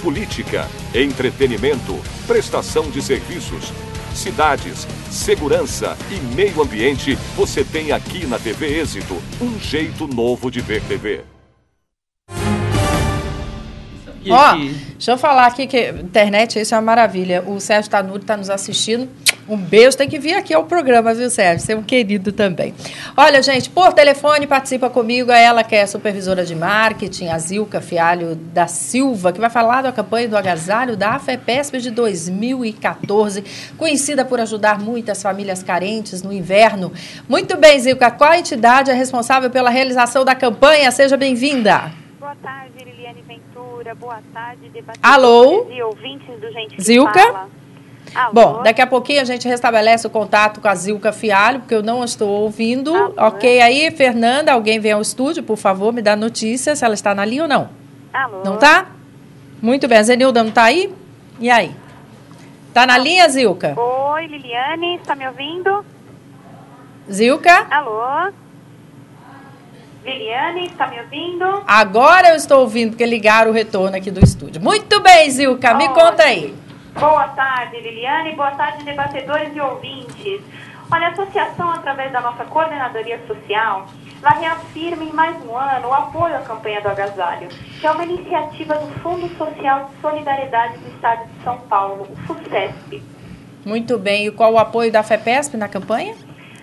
política, entretenimento, prestação de serviços, cidades, segurança e meio ambiente, você tem aqui na TV Êxito um jeito novo de ver TV. Ó, deixa eu falar aqui que internet, isso é uma maravilha. O Sérgio Tanuri está nos assistindo. Um beijo, tem que vir aqui ao programa, viu, Sérgio? Você é um querido também. Olha, gente, por telefone participa comigo ela que é supervisora de marketing, a Zilka Fialho da Silva, que vai falar da campanha do agasalho da AFEPESP de 2014, conhecida por ajudar muitas famílias carentes no inverno. Muito bem, Zilka, qual a entidade é responsável pela realização da campanha? Seja bem-vinda. Boa tarde, Liliane Ventura. Boa tarde, debatedores. Alô? E ouvintes do Gente que Zilka? Fala. Alô? Bom, daqui a pouquinho a gente restabelece o contato com a Zilka Fialho, porque eu não estou ouvindo. Alô? Ok, aí, Fernanda, alguém vem ao estúdio, por favor, me dá notícia se ela está na linha ou não. Alô? Não tá? Muito bem, a Zenilda não está aí? E aí? Tá na linha, Zilka? Oi, Liliane, está me ouvindo? Zilka? Alô? Liliane, está me ouvindo? Agora eu estou ouvindo, porque ligaram o retorno aqui do estúdio. Muito bem, Zilka, me conta aí. Boa tarde, Liliane. Boa tarde, debatedores e ouvintes. Olha, a associação, através da nossa coordenadoria social, ela reafirma em mais um ano o apoio à campanha do agasalho, que é uma iniciativa do Fundo Social de Solidariedade do Estado de São Paulo, o FUSESP. Muito bem, e qual o apoio da FEPESP na campanha?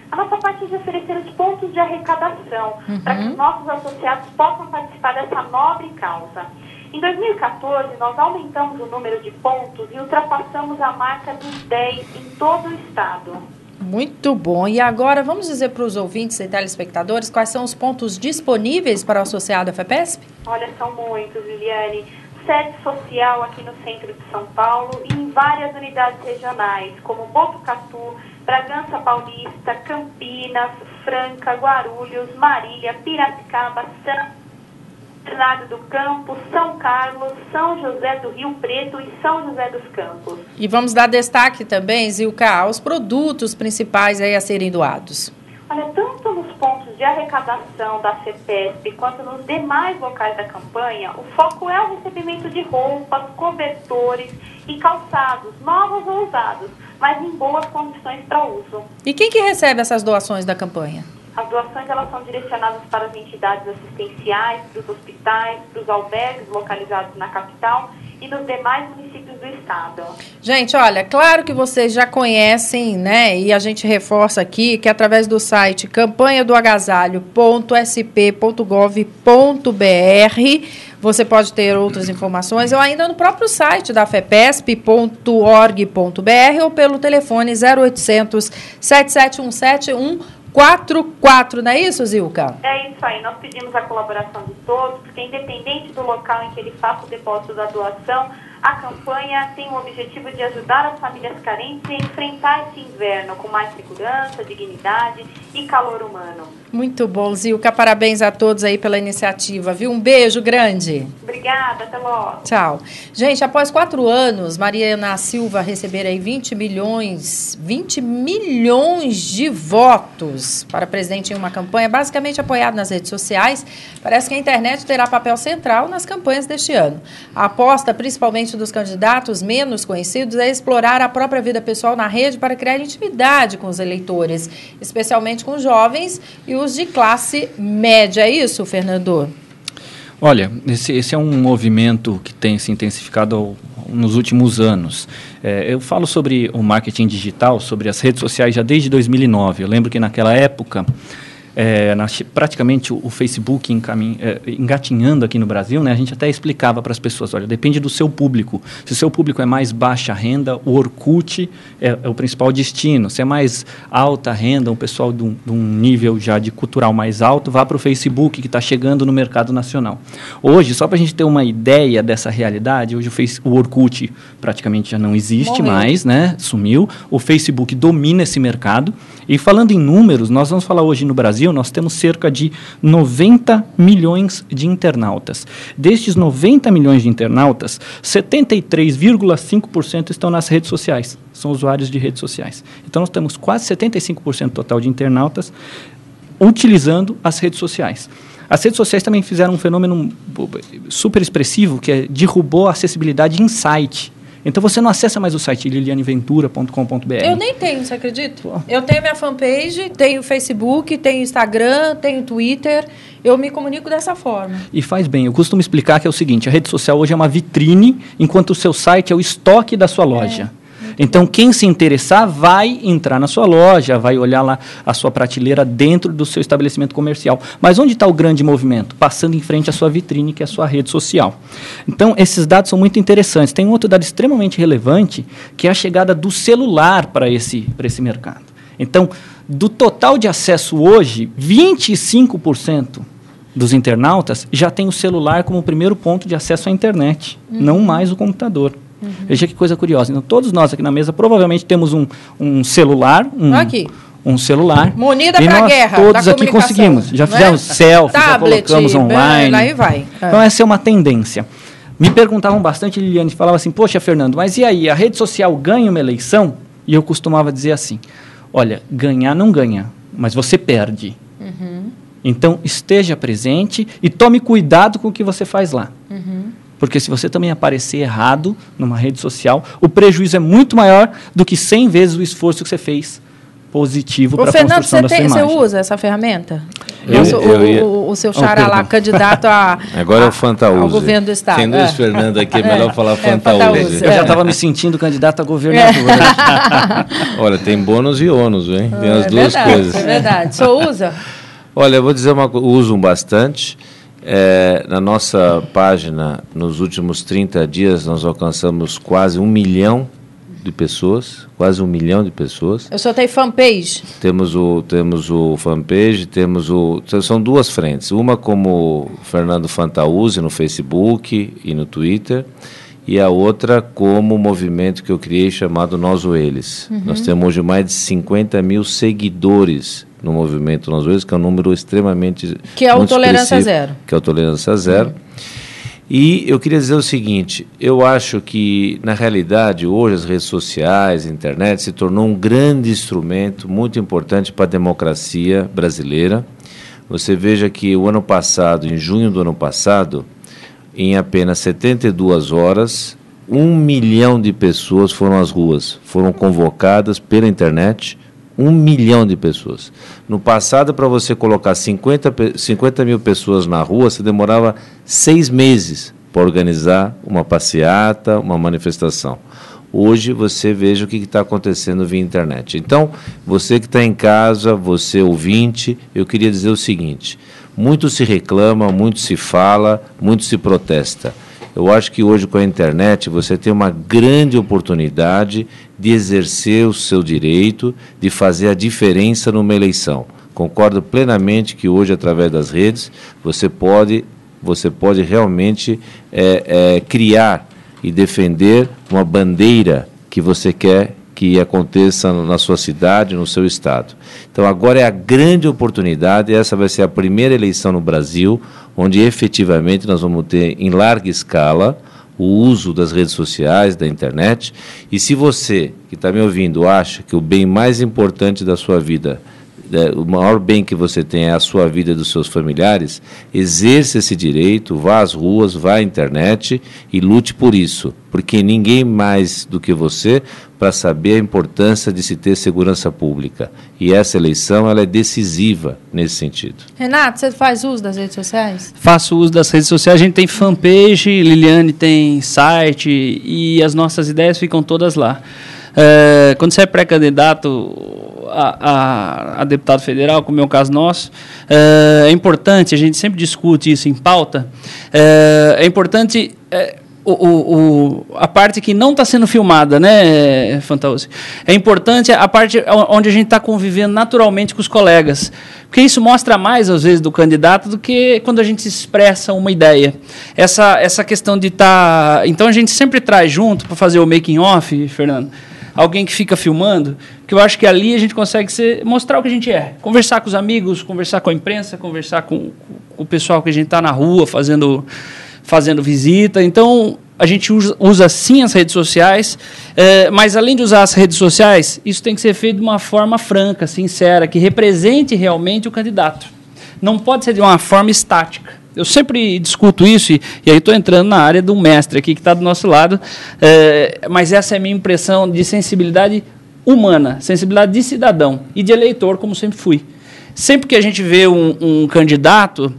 A nossa parte é de oferecer os pontos de arrecadação, para que os nossos associados possam participar dessa nobre causa. Em 2014, nós aumentamos o número de pontos e ultrapassamos a marca dos 10 em todo o estado. Muito bom. E agora, vamos dizer para os ouvintes e telespectadores quais são os pontos disponíveis para o associado à FEPESP? Olha, são muitos, Liliane. Sede social aqui no centro de São Paulo e em várias unidades regionais, como Botucatu, Bragança Paulista, Campinas, Franca, Guarulhos, Marília, Piracicaba, Bernardo do Campo, São Carlos, São José do Rio Preto e São José dos Campos. E vamos dar destaque também, Zilka, aos produtos principais aí a serem doados. Olha, tanto nos pontos de arrecadação da FEPESP quanto nos demais locais da campanha, o foco é o recebimento de roupas, cobertores e calçados, novos ou usados, mas em boas condições para uso. E quem que recebe essas doações da campanha? As doações elas são direcionadas para as entidades assistenciais, para os hospitais, para os albergues localizados na capital e nos demais municípios do estado. Gente, olha, claro que vocês já conhecem, né? E a gente reforça aqui que através do site campanhadoagasalho.sp.gov.br você pode ter outras informações ou ainda no próprio site da fepesp.org.br ou pelo telefone 0800 7717 144, não é isso, Zilka? É isso aí, nós pedimos a colaboração de todos, porque independente do local em que ele faça o depósito da doação, a campanha tem o objetivo de ajudar as famílias carentes a enfrentar esse inverno com mais segurança, dignidade e calor humano. Muito bom, Zilka, parabéns a todos aí pela iniciativa, viu? Um beijo grande. Obrigada, até logo. Tchau. Gente, após 4 anos, Mariana Silva receber aí 20 milhões de votos para presidente em uma campanha basicamente apoiada nas redes sociais, parece que a internet terá papel central nas campanhas deste ano. A aposta, principalmente dos candidatos menos conhecidos, é explorar a própria vida pessoal na rede para criar intimidade com os eleitores, especialmente com os jovens e os de classe média. É isso, Fernando? Olha, esse é um movimento que tem se intensificado nos últimos anos. Eu falo sobre o marketing digital, sobre as redes sociais já desde 2009. Eu lembro que naquela época, praticamente o Facebook engatinhando aqui no Brasil, né, a gente até explicava para as pessoas, olha, depende do seu público. Se o seu público é mais baixa renda, o Orkut é o principal destino. Se é mais alta renda, um pessoal de um nível já de cultural mais alto, vá para o Facebook, que está chegando no mercado nacional. Hoje, só para a gente ter uma ideia dessa realidade, hoje o Orkut praticamente já não existe mais, né, sumiu. O Facebook domina esse mercado. E falando em números, nós vamos falar hoje no Brasil Brasil, nós temos cerca de 90 milhões de internautas. Destes 90 milhões de internautas, 73,5% estão nas redes sociais, são usuários de redes sociais. Então, nós temos quase 75% total de internautas utilizando as redes sociais. As redes sociais também fizeram um fenômeno super expressivo, que derrubou a acessibilidade em site. Então, você não acessa mais o site lilianeventura.com.br. Eu nem tenho, você acredita? Eu tenho minha fanpage, tenho Facebook, tenho Instagram, tenho Twitter. Eu me comunico dessa forma. E faz bem. Eu costumo explicar que é o seguinte, a rede social hoje é uma vitrine, enquanto o seu site é o estoque da sua loja. Então, quem se interessar vai entrar na sua loja, vai olhar lá a sua prateleira dentro do seu estabelecimento comercial. Mas onde está o grande movimento? Passando em frente à sua vitrine, que é a sua rede social. Então, esses dados são muito interessantes. Tem um outro dado extremamente relevante, que é a chegada do celular para esse mercado. Então, do total de acesso hoje, 25% dos internautas já tem o celular como o primeiro ponto de acesso à internet, não mais o computador. Veja que coisa curiosa. Então, todos nós aqui na mesa provavelmente temos um celular, um celular. Munida para a guerra. Todos aqui conseguimos. Já fizemos selfies, tablet, já colocamos online. Aí vai. Então, essa é uma tendência. Me perguntavam bastante, Liliane, falava assim, poxa, Fernando, mas e aí, a rede social ganha uma eleição? E eu costumava dizer assim, olha, ganhar não ganha, mas você perde. Então, esteja presente e tome cuidado com o que você faz lá. Porque se você também aparecer errado numa rede social, o prejuízo é muito maior do que 100 vezes o esforço que você fez positivo para a construção da sua imagem. Você usa essa ferramenta? O seu xará lá, candidato Agora é o Fantaúzi. Ao governo do Estado. Tem dois Fernando aqui, é melhor falar Fantaúzi. Eu já estava me sentindo candidato a governador. Olha, tem bônus e ônus, hein? Tem as duas coisas. É verdade. O senhor usa? Olha, eu vou dizer uma coisa, usam bastante. Na nossa página, nos últimos 30 dias, nós alcançamos quase 1 milhão de pessoas, quase 1 milhão de pessoas. Eu só tenho fanpage. Temos o fanpage, são duas frentes, uma como Fernando Fantaúzi no Facebook e no Twitter, e a outra como movimento que eu criei chamado Nós ou Eles. Nós temos hoje mais de 50 mil seguidores no movimento Nós ou Eles, que é um número extremamente... Que é o Tolerância Zero. Que é o Tolerância Zero. E eu queria dizer o seguinte, eu acho que, na realidade, hoje as redes sociais, a internet, se tornou um grande instrumento muito importante para a democracia brasileira. Você veja que o ano passado, em junho do ano passado, em apenas 72 horas, 1 milhão de pessoas foram às ruas, foram convocadas pela internet, 1 milhão de pessoas. No passado, para você colocar 50 mil pessoas na rua, você demorava 6 meses para organizar uma passeata, uma manifestação. Hoje, você veja o que está acontecendo via internet. Então, você que está em casa, você ouvinte, eu queria dizer o seguinte, muito se reclama, muito se fala, muito se protesta. Eu acho que hoje com a internet você tem uma grande oportunidade de exercer o seu direito, de fazer a diferença numa eleição. Concordo plenamente que hoje, através das redes, você pode realmente criar e defender uma bandeira que você quer que aconteça na sua cidade, no seu estado. Então, agora é a grande oportunidade, essa vai ser a primeira eleição no Brasil, onde efetivamente nós vamos ter em larga escala o uso das redes sociais, da internet, e se você, que está me ouvindo, acha que o bem mais importante da sua vida, o maior bem que você tem é a sua vida e dos seus familiares, exerça esse direito, vá às ruas, vá à internet e lute por isso, porque ninguém mais do que você para saber a importância de se ter segurança pública. E essa eleição ela é decisiva nesse sentido. Renato, você faz uso das redes sociais? Faço uso das redes sociais. A gente tem fanpage, Liliane tem site e as nossas ideias ficam todas lá. Quando você é pré-candidato a deputado federal, como é o caso nosso, é importante, a gente sempre discute isso em pauta, é importante a parte que não está sendo filmada, né, Fantaúzi? É importante a parte onde a gente está convivendo naturalmente com os colegas, porque isso mostra mais, às vezes, do candidato do que quando a gente expressa uma ideia. Essa questão de estar... Então, a gente sempre traz junto, para fazer o making-off, Fernando, alguém que fica filmando, que eu acho que ali a gente consegue mostrar o que a gente é. Conversar com os amigos, conversar com a imprensa, conversar com o pessoal que a gente está na rua fazendo visita. Então, a gente usa sim as redes sociais, mas além de usar as redes sociais, isso tem que ser feito de uma forma franca, sincera, que represente realmente o candidato. Não pode ser de uma forma estática. Eu sempre discuto isso, e aí estou entrando na área de um mestre aqui que está do nosso lado, mas essa é a minha impressão de sensibilidade humana, sensibilidade de cidadão e de eleitor, como sempre fui. Sempre que a gente vê um candidato,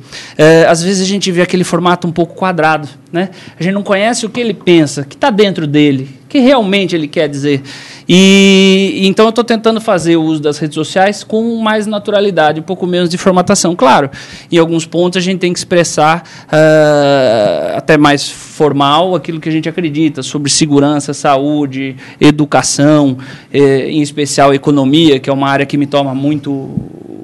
às vezes a gente vê aquele formato um pouco quadrado, né? A gente não conhece o que ele pensa, o que está dentro dele, o que realmente ele quer dizer. E então eu estou tentando fazer o uso das redes sociais com mais naturalidade, um pouco menos de formatação. Claro, em alguns pontos a gente tem que expressar até mais formal aquilo que a gente acredita sobre segurança, saúde, educação, em especial economia, que é uma área que me toma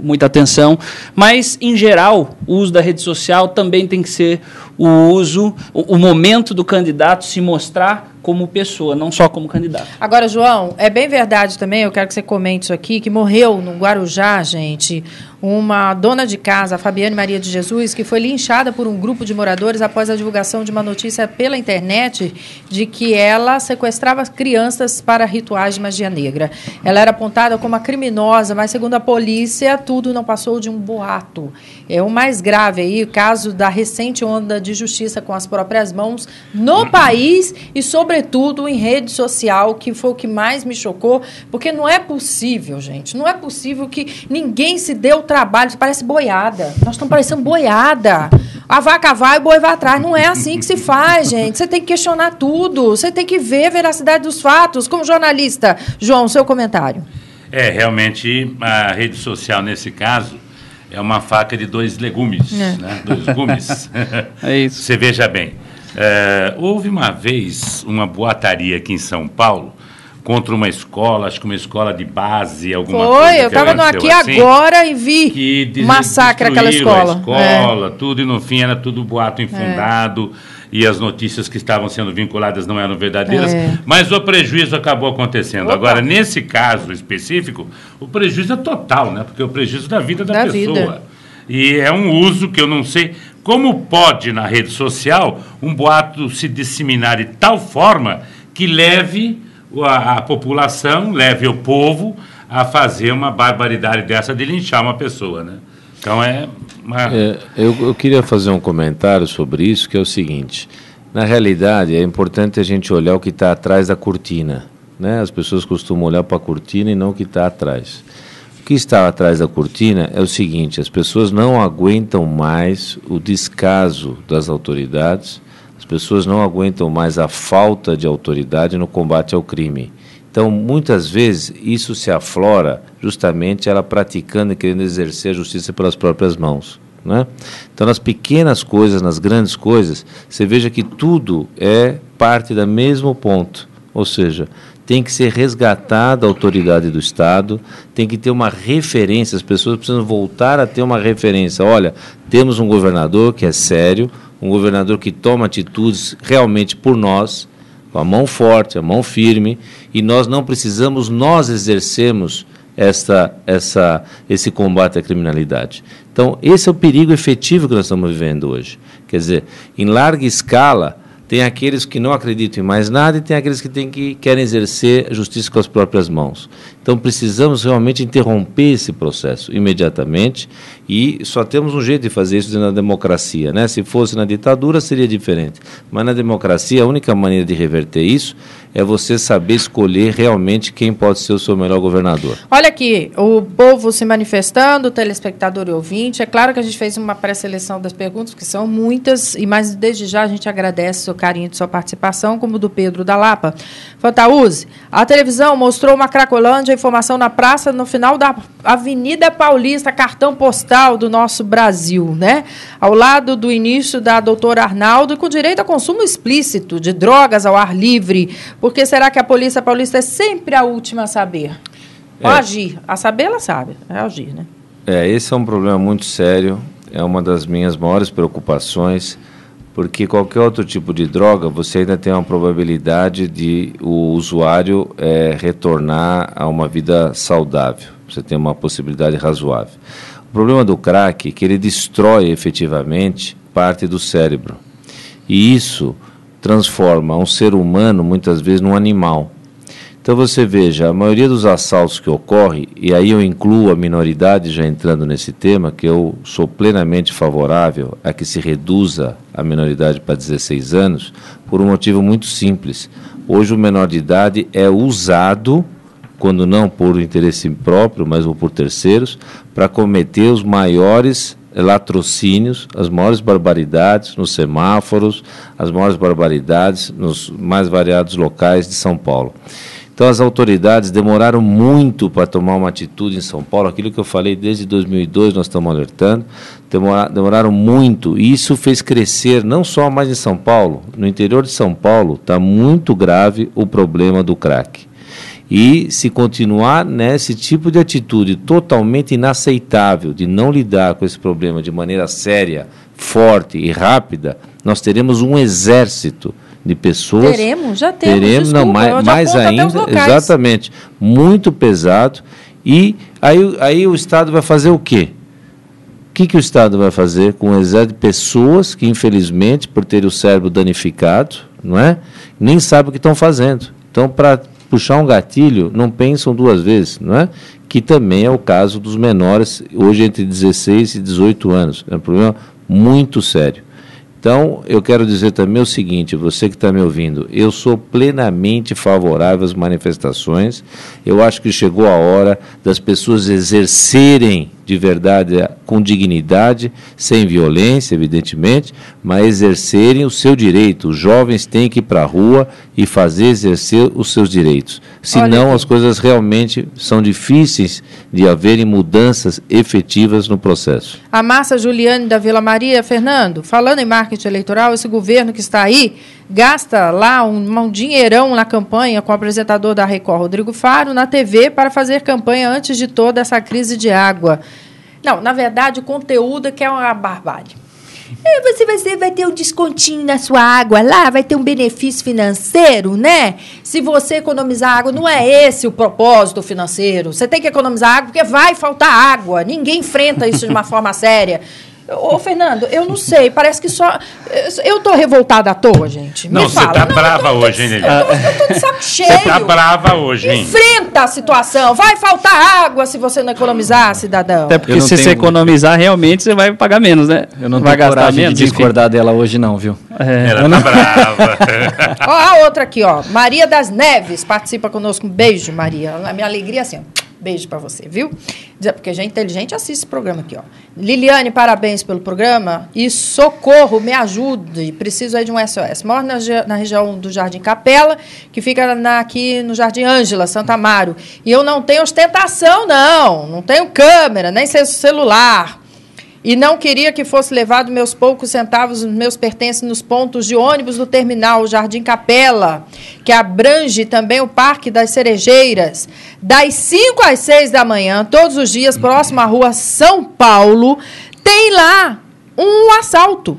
muita atenção, mas, em geral, o uso da rede social também tem que ser o momento do candidato se mostrar como pessoa, não só como candidato. Agora, João, é bem verdade também, eu quero que você comente isso aqui, que morreu no Guarujá, gente, uma dona de casa, a Fabiane Maria de Jesus, que foi linchada por um grupo de moradores após a divulgação de uma notícia pela internet de que ela sequestrava crianças para rituais de magia negra. Ela era apontada como a criminosa, mas, segundo a polícia, tudo não passou de um boato. É o mais grave aí, o caso da recente onda de justiça com as próprias mãos no país e, sobretudo, em rede social, que foi o que mais me chocou, porque não é possível, gente, não é possível que ninguém se dê o trabalho, parece boiada, nós estamos parecendo boiada, a vaca vai, o boi vai atrás, não é assim que se faz, gente, você tem que questionar tudo, você tem que ver a veracidade dos fatos, como jornalista. João, seu comentário. Realmente, a rede social, nesse caso, é uma faca de dois legumes, né? Dois gumes. É isso. Você veja bem, houve uma vez uma boataria aqui em São Paulo contra uma escola, acho que uma escola de base, alguma coisa. Foi, eu estava aqui assim, agora e vi massacre aquela escola. A escola, tudo, e no fim era tudo boato infundado, e as notícias que estavam sendo vinculadas não eram verdadeiras, mas o prejuízo acabou acontecendo. Opa. Agora, nesse caso específico, o prejuízo é total, né? Porque é o prejuízo da vida da pessoa. E é um uso que eu não sei como pode, na rede social, um boato se disseminar de tal forma que leve a população, leve o povo a fazer uma barbaridade dessa de linchar uma pessoa, né? Então eu queria fazer um comentário sobre isso, que é o seguinte: na realidade é importante a gente olhar o que está atrás da cortina, né? As pessoas costumam olhar para a cortina e não o que está atrás. O que está atrás da cortina é o seguinte: as pessoas não aguentam mais o descaso das autoridades, as pessoas não aguentam mais a falta de autoridade no combate ao crime. Então, muitas vezes, isso se aflora justamente ela praticando e querendo exercer a justiça pelas próprias mãos, né? Então, nas pequenas coisas, nas grandes coisas, você veja que tudo é parte do mesmo ponto. Ou seja, tem que ser resgatada a autoridade do Estado, tem que ter uma referência, as pessoas precisam voltar a ter uma referência. Olha, temos um governador que é sério, um governador que toma atitudes realmente por nós, com a mão forte, a mão firme, e nós não precisamos exercermos esse combate à criminalidade. Então, esse é o perigo efetivo que nós estamos vivendo hoje. Quer dizer, em larga escala, tem aqueles que não acreditam em mais nada e tem aqueles que querem exercer a justiça com as próprias mãos. Então, precisamos realmente interromper esse processo imediatamente, e só temos um jeito de fazer isso na democracia, né? Se fosse na ditadura, seria diferente. Mas na democracia, a única maneira de reverter isso é você saber escolher realmente quem pode ser o seu melhor governador. Olha aqui, o povo se manifestando, o telespectador e ouvinte. É claro que a gente fez uma pré-seleção das perguntas, que são muitas, mas desde já a gente agradece o seu carinho de sua participação, como do Pedro da Lapa. Fantaúzi, a televisão mostrou uma Cracolândia, informação na praça, no final da Avenida Paulista, cartão postal do nosso Brasil, né? Ao lado do início da Doutora Arnaldo, com direito a consumo explícito de drogas ao ar livre. Por que será que a Polícia Paulista é sempre a última a saber? Ou agir. A saber, ela sabe. É agir, né? Esse é um problema muito sério. É uma das minhas maiores preocupações, porque qualquer outro tipo de droga, você ainda tem uma probabilidade de o usuário retornar a uma vida saudável. Você tem uma possibilidade razoável. O problema do crack é que ele destrói efetivamente parte do cérebro. E isso transforma um ser humano, muitas vezes, num animal. Então você veja, a maioria dos assaltos que ocorre, e aí eu incluo a minoridade já entrando nesse tema, que eu sou plenamente favorável a que se reduza a minoridade para 16 anos, por um motivo muito simples. Hoje o menor de idade é usado, quando não por interesse próprio, mas por terceiros, para cometer os maiores latrocínios, as maiores barbaridades nos semáforos, as maiores barbaridades nos mais variados locais de São Paulo. Então, as autoridades demoraram muito para tomar uma atitude em São Paulo, aquilo que eu falei desde 2002, nós estamos alertando, demoraram muito, e isso fez crescer, não só mais em São Paulo, no interior de São Paulo está muito grave o problema do crack. E se continuar nesse tipo de atitude totalmente inaceitável, de não lidar com esse problema de maneira séria, forte e rápida, nós teremos um exército de pessoas. Já temos, desculpa, não, mais ainda, exatamente, muito pesado. E aí o Estado vai fazer o quê? O que o Estado vai fazer com um exército de pessoas que, infelizmente, por terem o cérebro danificado, não é? Nem sabem o que estão fazendo. Então, para puxar um gatilho, não pensam duas vezes, não é? Que também é o caso dos menores, hoje entre 16 e 18 anos. É um problema muito sério. Então, eu quero dizer também o seguinte, você que está me ouvindo, eu sou plenamente favorável às manifestações, eu acho que chegou a hora das pessoas exercerem de verdade, com dignidade, sem violência, evidentemente, mas exercerem o seu direito. Os jovens têm que ir para a rua e exercer os seus direitos. Senão, as coisas realmente são difíceis de haverem mudanças efetivas no processo. A Márcia Juliane da Vila Maria, Fernando, falando em marketing eleitoral, esse governo que está aí gasta lá um dinheirão na campanha com o apresentador da Record, Rodrigo Faro, na TV para fazer campanha antes de toda essa crise de água. Não, na verdade, o conteúdo é que é uma barbárie. Você vai ter um descontinho na sua água lá, vai ter um benefício financeiro, né? Se você economizar água, não é esse o propósito financeiro. Você tem que economizar água porque vai faltar água. Ninguém enfrenta isso de uma forma séria. Ô, Fernando, eu não sei, parece que só... Eu tô revoltada à toa, gente. Não, você tá brava hoje, hein, Liliane? Eu tô de saco cheio. Você tá brava hoje, hein? Enfrenta a situação. Vai faltar água se você não economizar, cidadão. Até porque se você economizar, realmente você vai pagar menos, né? Eu não tenho coragem de discordar dela hoje não, viu? Ela tá brava. Ó, a outra aqui, ó. Maria das Neves participa conosco. Um beijo, Maria. A minha alegria é assim, ó. Beijo para você, viu? Porque gente inteligente assiste esse programa aqui, ó. Liliane, parabéns pelo programa. E socorro, me ajude. Preciso aí de um SOS. Moro na região do Jardim Capela, que fica aqui no Jardim Ângela, Santa Amaro. E eu não tenho ostentação, não. Não tenho câmera, nem celular. E não queria que fosse levado meus poucos centavos, meus pertences nos pontos de ônibus do terminal Jardim Capela, que abrange também o Parque das Cerejeiras, das 5 às 6 da manhã, todos os dias, próximo à rua São Paulo, tem lá um assalto.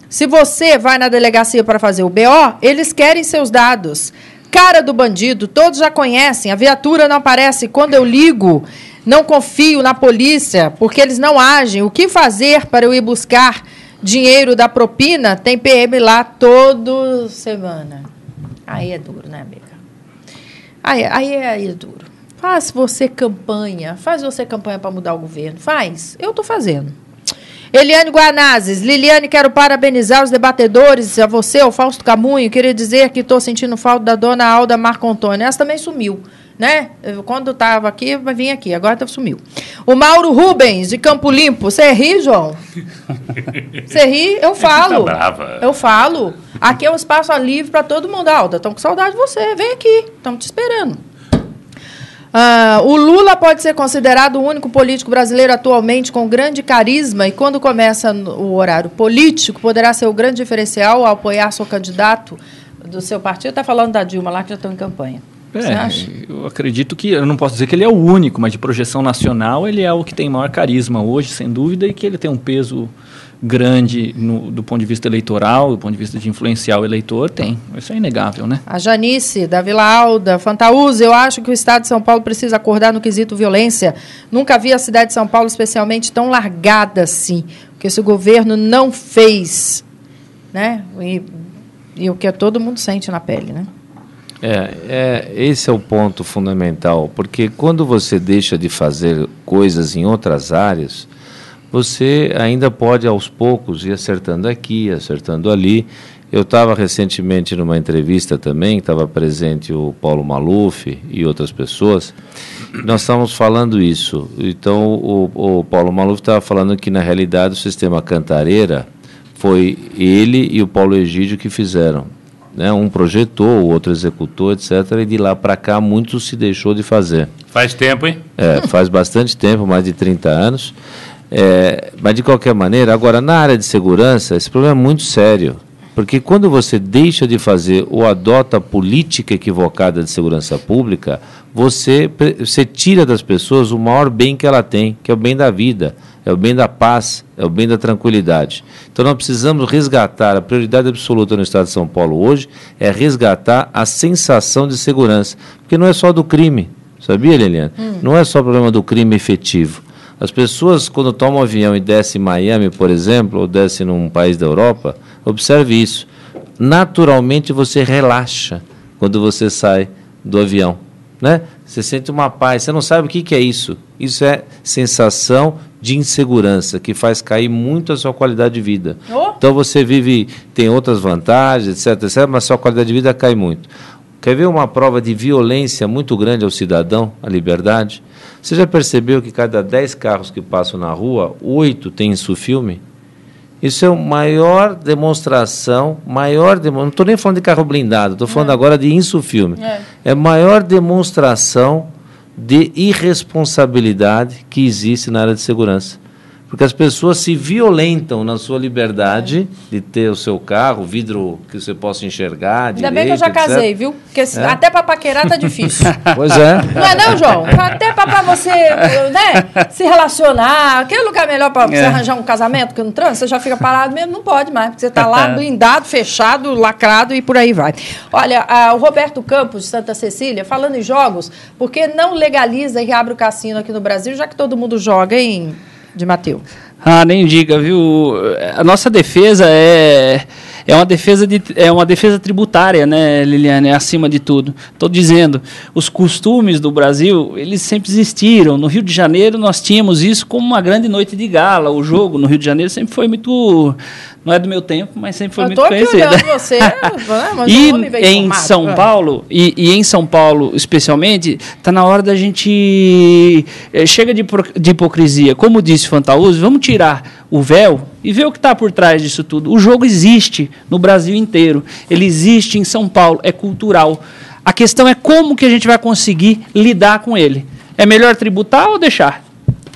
Se você vai na delegacia para fazer o BO, eles querem seus dados. Cara do bandido, todos já conhecem, a viatura não aparece quando eu ligo. Não confio na polícia, porque eles não agem. O que fazer para eu ir buscar dinheiro da propina? Tem PM lá toda semana. Aí é duro, né, amiga? Aí é duro. Faz você campanha para mudar o governo. Faz. Eu estou fazendo. Eliane Guanazes, Liliane, quero parabenizar os debatedores, a você, ao Fausto Camunho. Queria dizer que estou sentindo falta da dona Alda Marco Antônio. Essa também sumiu. Né? Quando estava aqui, vai vir aqui. Agora sumiu. O Mauro Rubens, de Campo Limpo. Você ri, João? Você ri? Eu falo. Tá brava. Eu falo. Aqui é um espaço livre para todo mundo. Alda, estamos com saudade de você. Vem aqui. Estamos te esperando. O Lula pode ser considerado o único político brasileiro atualmente com grande carisma e quando começa o horário político, poderá ser o grande diferencial ao apoiar seu candidato do seu partido. Está falando da Dilma lá, que já estão em campanha. Eu acredito que, eu não posso dizer que ele é o único, mas de projeção nacional ele é o que tem maior carisma hoje, sem dúvida, e que ele tem um peso grande do ponto de vista eleitoral, do ponto de vista de influenciar o eleitor, tem. Isso é inegável, né? A Janice, da Vila Alda, Fantaúza, eu acho que o Estado de São Paulo precisa acordar no quesito violência. Nunca vi a cidade de São Paulo especialmente tão largada assim, porque esse governo não fez, né? E o que todo mundo sente na pele, né? Esse é o ponto fundamental, porque quando você deixa de fazer coisas em outras áreas, você ainda pode, aos poucos, ir acertando aqui, acertando ali. Eu estava recentemente numa entrevista também, estava presente o Paulo Maluf e outras pessoas, nós estávamos falando isso. Então, o Paulo Maluf estava falando que, na realidade, o sistema Cantareira foi ele e o Paulo Egídio que fizeram. Né? Um projetou, o outro executou, etc. E de lá para cá, muito se deixou de fazer. Faz tempo, hein? Faz bastante tempo, mais de 30 anos. Mas, de qualquer maneira, agora, na área de segurança, esse problema é muito sério. Porque quando você deixa de fazer ou adota a política equivocada de segurança pública, você tira das pessoas o maior bem que ela tem, que é o bem da vida, é o bem da paz, é o bem da tranquilidade. Então nós precisamos resgatar, a prioridade absoluta no Estado de São Paulo hoje é resgatar a sensação de segurança. Porque não é só do crime, sabia, Liliane? Não é só o problema do crime efetivo. As pessoas, quando tomam um avião e descem em Miami, por exemplo, ou descem num país da Europa, observe isso. Naturalmente você relaxa quando você sai do avião, né? Você sente uma paz, você não sabe o que é isso. Isso é sensação de insegurança, que faz cair muito a sua qualidade de vida. Então você tem outras vantagens, etc., mas a sua qualidade de vida cai muito. Quer ver uma prova de violência muito grande ao cidadão, à liberdade? Você já percebeu que cada 10 carros que passam na rua, 8 têm insufilme? Isso é a maior demonstração, não estou nem falando de carro blindado, estou falando agora de insufilme. É a maior demonstração de irresponsabilidade que existe na área de segurança. Porque as pessoas se violentam na sua liberdade de ter o seu carro, vidro que você possa enxergar. Ainda bem que eu já casei, viu? Porque até para paquerar tá difícil. Pois é. Não é não, João? Até para você, né, se relacionar. Aquele lugar melhor para você arranjar um casamento que no trânsito, você já fica parado mesmo, não pode mais, porque você está lá blindado, fechado, lacrado e por aí vai. Olha, o Roberto Campos, de Santa Cecília, falando em jogos, por que não legaliza e reabre o cassino aqui no Brasil, já que todo mundo joga de Mateus? Nem diga, viu? A nossa defesa é uma defesa tributária, né, Liliane? Acima de tudo. Estou dizendo, os costumes do Brasil, eles sempre existiram. No Rio de Janeiro, nós tínhamos isso como uma grande noite de gala. O jogo no Rio de Janeiro sempre foi muito... Não é do meu tempo, mas sempre foi muito conhecido. Eu estou aqui olhando você, mas e em São Paulo, e em São Paulo especialmente, está na hora da gente... Chega de hipocrisia. Como disse Fantaúza, vamos tirar o véu e ver o que está por trás disso tudo. O jogo existe no Brasil inteiro. Ele existe em São Paulo, é cultural. A questão é como que a gente vai conseguir lidar com ele. É melhor tributar ou deixar?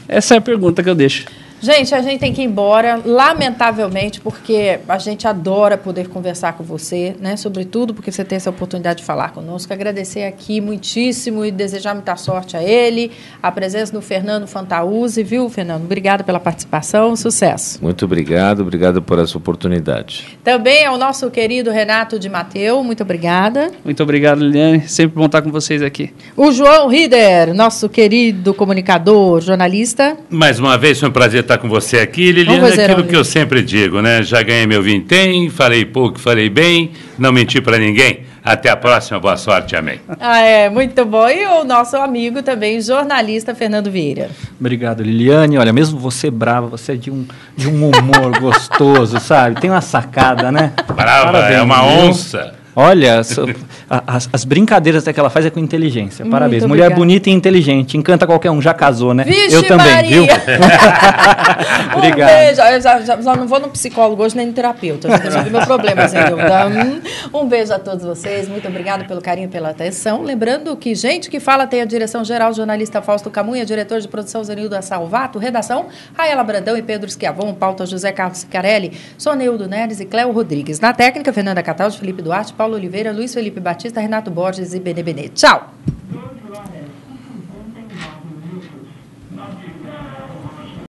Essa é a pergunta que eu deixo. Gente, a gente tem que ir embora, lamentavelmente, porque a gente adora poder conversar com você, né? Sobretudo porque você tem essa oportunidade de falar conosco. Agradecer aqui muitíssimo e desejar muita sorte a ele, a presença do Fernando Fantaúza, viu, Fernando? Obrigada pela participação, sucesso. Muito obrigado por essa oportunidade. Também ao nosso querido Renato de Mateus, muito obrigada. Muito obrigado, Liliane, sempre bom estar com vocês aqui. O João Rieder, nosso querido comunicador, jornalista. Mais uma vez, foi um prazer estar com você aqui, Liliane, aquilo que eu sempre digo, né? Já ganhei meu vintém, falei pouco, falei bem, não menti para ninguém. Até a próxima, boa sorte, amém. Muito bom. E o nosso amigo também, jornalista Fernando Vieira. Obrigado, Liliane. Olha, mesmo você brava, você é de um humor gostoso, sabe? Tem uma sacada, né? Brava, parabéns, é uma onça. Olha, as brincadeiras que ela faz é com inteligência. Parabéns. Mulher bonita e inteligente. Encanta qualquer um. Já casou, né? Vixe, eu também, Maria. viu? Obrigado. Beijo. Eu já não vou no psicólogo hoje nem no terapeuta. Já resolvi meu problema, sem dúvida. Um beijo a todos vocês. Muito obrigado pelo carinho e pela atenção. Lembrando que Gente que Fala tem a direção-geral, jornalista Fausto Camunha, diretor de produção Zenilda Salvato, redação Raela Brandão e Pedro Schiavon, pauta José Carlos Sicarelli, Soneudo Neres e Cléo Rodrigues. Na técnica, Fernanda Cataldi, Felipe Duarte, Paulo Oliveira, Luiz Felipe Batista, Renato Borges e Benê Benê. Tchau!